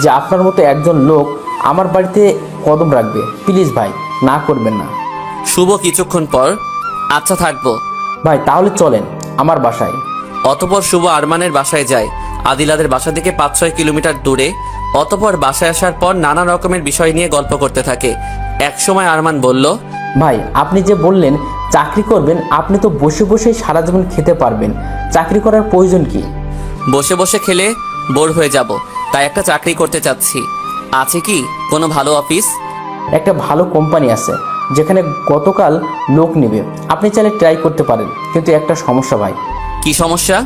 যে আপনার মতো একজন লোক আমার বাড়িতে কদম রাখবে। প্লিজ ভাই, না করবেন না। শুভ কিছুক্ষণ পর, আচ্ছা থাকবো। ভাই তাহলে চলেন আমার বাসায়। অতপর শুভ আরমানের বাসায় যায়, আদিলাদের বাসা থেকে 5-6 কিলোমিটার দূরে। অতপর বাসায় আসার পর নানা রকমের বিষয় নিয়ে গল্প করতে থাকে। একসময় আরমান বলল, ভাই আপনি যে বললেন চাকরি করবেন, আপনি তো বসে বসে সারা জীবন খেতে পারবেন, চাকরি করার প্রয়োজন কি? বসে বসে খেলে বোর হয়ে যাব, তাই একটা চাকরি করতে চাচ্ছি। আছে কি কোনো ভালো অফিস? একটা ভালো কোম্পানি আছে যেখানে গতকাল লোক নেবে, আপনি চাইলে ট্রাই করতে পারেন। কিন্তু একটা সমস্যা ভাই। কি সমস্যা?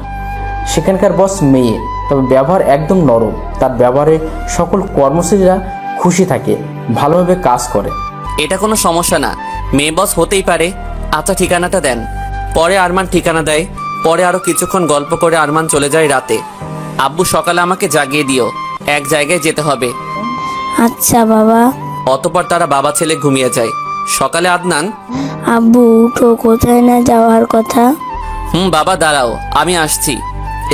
সেখানকার বস মেয়ে, তবে ব্যবহার একদম নরম। তার ব্যবহারে সকল কর্মচারীরা খুশি থাকে, ভালোভাবে কাজ করে। এটা কোনো সমস্যা না, মেয়ে বস হতেই পারে। আচ্ছা ঠিকানাটা দেন। পরে আরমান ঠিকানা দেয়। পরে আরো কিছুক্ষণ গল্প করে আরমান চলে যায় রাতে। আব্বু সকালে আমাকে জাগিয়ে দিও, এক জায়গায় যেতে হবে। আচ্ছা বাবা। অতপর তারা বাবা ছেলে ঘুমিয়ে যায়। সকালে আদনান, আব্বু উঠো, কোথায় না যাওয়ার কথা। বাবা দাঁড়াও, আমি আসছি,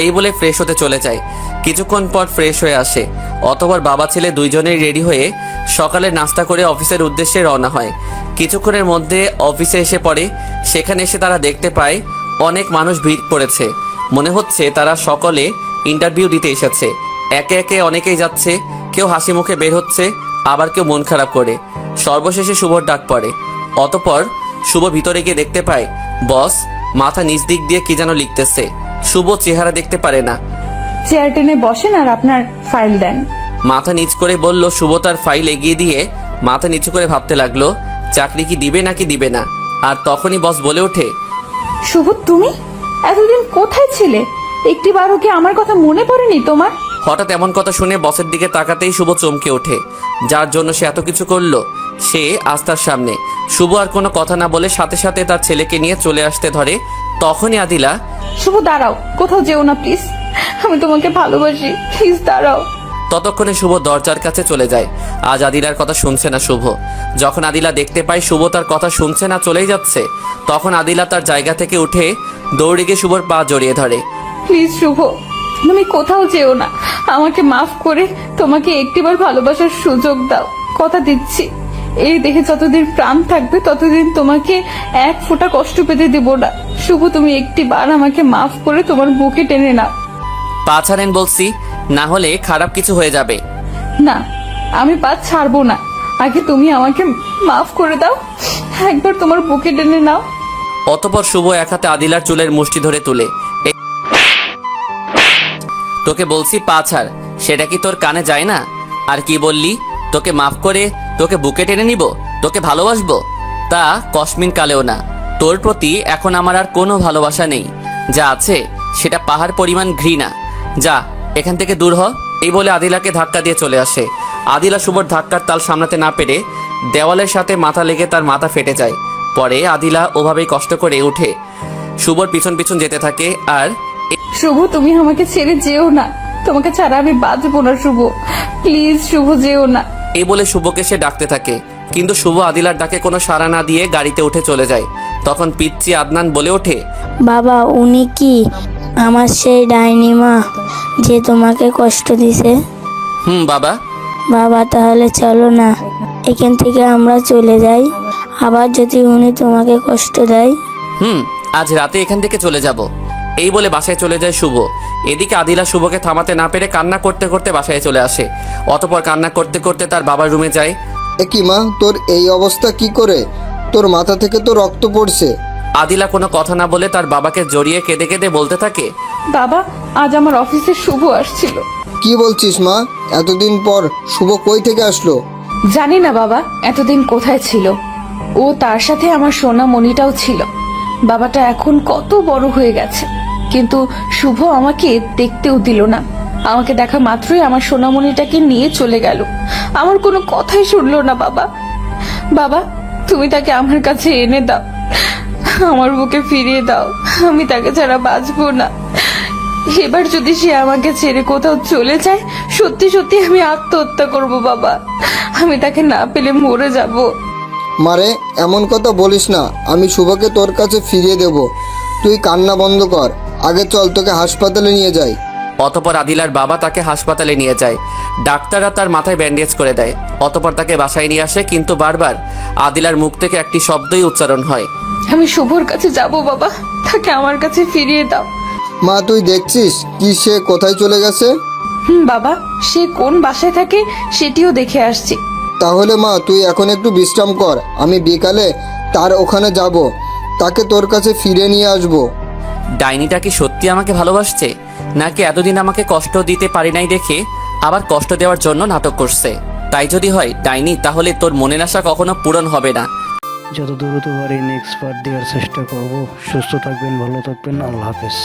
এই বলে ফ্রেশ হতে চলে যায়। কিছুক্ষণ পর ফ্রেশ হয়ে আসে। অতপর বাবা ছেলে দুইজনেই রেডি হয়ে সকালে নাস্তা করে অফিসের উদ্দেশ্যে রওনা হয়। কিছুক্ষণের মধ্যে অফিসে এসে পড়ে। সেখানে এসে তারা দেখতে পায় অনেক মানুষ ভিড় করেছে। মনে হচ্ছে তারা সকলে ইন্টারভিউ দিতে এসেছে। একে একে অনেকেই যাচ্ছে, কেউ হাসি মুখে বের হচ্ছে, আবার কেউ মন খারাপ করে। সর্বশেষে শুভর ডাক পড়ে। অতপর শুভ ভিতরে গিয়ে দেখতে পায় বস মাথা নিচ দিক দিয়ে কি যেন লিখতেছে। শুভ চেহারা দেখতে পারে না। চেয়ার টেনে বসেন আর আপনার ফাইল দেন। মাথা নিচ করে বলল। শুভ তার ফাইল এগিয়ে দিয়ে মাথা নিচু করে ভাবতে লাগলো চাকরি কি দিবে নাকি দিবে না। আর তখনই বস বলে ওঠে, শুভ তুমি এতদিন কোথায় ছিলে? একটিবারও কি আমার কথা মনে পড়েনি তোমার? হঠাৎ এমন কথা শুনে বসের দিকে তাকাতেই শুভ চমকে ওঠে। যার জন্য সে এত কিছু করলো সে আজ তার সামনে। শুভ আর কোনো কথা না বলে সাথে সাথে তার ছেলেকে নিয়ে চলে আসতে ধরে। তখনই আদিলা, শুভ দাঁড়াও, কোথাও যেও না প্লিজ, আমি তোমাকে ভালোবাসি, প্লিজ দাঁড়াও। ততক্ষণে শুভ দরজার কাছে চলে যায়। আজ আদিলার কথা শুনছে না শুভ। যখন আদিলা দেখতে পায় শুভ তার কথা শুনছে না, চলেই যাচ্ছে, তখন আদিলা তার জায়গা থেকে উঠে দৌড়ে গিয়ে শুভর পা জড়িয়ে ধরে। প্লিজ শুভ, তুমি কোথাও যেও না, আমাকে মাফ করে তোমাকে একটিবার ভালোবাসার সুযোগ দাও, কথা দিচ্ছি। এই দেখে যতদিন প্রাণ থাকবে ততদিন তোমাকে এক ফোঁটা কষ্ট পেতে দেব না। শুভ তুমি একটিবার আমাকে মাফ করে তোমার বুকে টেনে নাও। পা ছাড়েন বলছি, না হলে খারাপ কিছু হয়ে যাবে। না, আমি পা ছাড়বো না, আগে তুমি আমাকে মাফ করে দাও, একবার তোমার বুকে টেনে নাও। অতপর শুভ এক হাতে আদিলার চুলের মুষ্টি ধরে তুলে, তোকে বলছি পা ছাড়, সেটা কি তোর কানে যায় না? আর কি বললি? তোকে মাফ করে তোকে বুকে টেনে নিব, তোকে ভালোবাসবো? তা কসমিন কালেও না। তোর প্রতি এখন আমার আর কোনো ভালোবাসা নেই, যা আছে সেটা পাহাড় পরিমাণ ঘৃণা। যা এখান থেকে দূর হ। এই বলে আদিলাকে ধাক্কা দিয়ে চলে আসে। আদিলা শুভর ধাক্কার তাল সামলাতে না পেরে দেওয়ালের সাথে মাথা লেগে তার মাথা ফেটে যায়। পরে আদিলা ওভাবেই কষ্ট করে উঠে শুভর পিছন পিছন যেতে থাকে। আর শুভ তুমি আমাকে ছেড়ে যেও না, তোমাকে ছাড়া আমি বাঁচবো না শুভ, প্লিজ শুভ যেও না। এই বলে শুভকে সে ডাকতে থাকে, কিন্তু শুভ আদিলার ডাকে কোনো সাড়া না দিয়ে গাড়িতে উঠে চলে যায়। তখন পিচ্চি আদনান বলে ওঠে, বাবা উনি কি আমার সেই ডাইনি মা যে তোমাকে কষ্ট দিছে? বাবা। বাবা তাহলে চলো না, এখান থেকে আমরা চলে যাই, আবার যদি উনি তোমাকে কষ্ট দেয়। আজ রাতে এখান থেকে চলে যাব। এই বলে বাসায় চলে যায় শুভ। এদিকে আদিলা শুভকে থামাতে না পেরে কান্না করতে করতে বাসায় চলে আসে। অতপর কান্না করতে করতে তার বাবার রুমে যায়। কি মা, তোর এই অবস্থা কি করে? তোর মাথা থেকে তো রক্ত পড়ছে। আদিলা কোনো কথা না বলে তার বাবাকে জড়িয়ে কেঁদে কেঁদে বলতে থাকে, বাবা আজ আমার অফিসে শুভ আসছিল। কি বলছিস মা? এতদিন পর শুভ কই থেকে আসলো? জানি না বাবা এতদিন কোথায় ছিল ও, তার সাথে আমার সোনা মণিটাও ছিল। বাবাটা এখন কত বড় হয়ে গেছে, কিন্তু শুভ আমাকে দেখতেও দিল না। আমাকে দেখা মাত্রই আমার সোনামণিটাকে নিয়ে চলে গেল, আমার কোনো কথাই শুনলো না। বাবা বাবা তুমি তাকে আমার কাছে এনে দাও, আমার বুকে ফিরিয়ে দাও, আমি তাকে ছাড়া বাঁচবো না। এবার যদি সে আমাকে ছেড়ে কোথাও চলে যায়, সত্যি সত্যি আমি আত্মহত্যা করব বাবা, আমি তাকে না পেলে মরে যাব। মারে এমন কথা বলিস না, আমি শুভকে তোর কাছে ফিরিয়ে দেব। তুই কান্না বন্ধ কর, আগে চল তোকে হাসপাতালে নিয়ে যাই। অতপর আদিলার বাবা তাকে হাসপাতালে নিয়ে যায়। ডাক্তাররা তার মাথায় ব্যান্ডেজ করে দেয়। অতপর তাকে বাসায় নিয়ে আসে, কিন্তু বারবার আদিলার মুখ থেকে একটি শব্দই উচ্চারণ হয়, আমি শুভর কাছে যাব বাবা, তাকে আমার কাছে ফিরিয়ে দাও। মা তুই দেখছিস কি সে কোথায় চলে গেছে? বাবা সে কোন বাসায় থাকে সেটিও দেখে আসছি, তাহলে মা তুই এখন একটু বিশ্রাম কর, আমি বিকালে তার ওখানে যাব, তাকে তোর কাছে ফিরে নিয়ে আসবো। ডাইনিটা কি সত্যি আমাকে ভালোবাসছে, নাকি এতদিন আমাকে কষ্ট দিতে পারি নাই দেখে আবার কষ্ট দেওয়ার জন্য নাটক করছে? তাই যদি হয় ডাইনি, তাহলে তোর মনের আশা কখনো পূরণ হবে না। যত দ্রুত পারি নেক্সট পার্ট দেওয়ার চেষ্টা করব। সুস্থ থাকবেন, ভালো থাকবেন, আল্লাহ হাফেজ।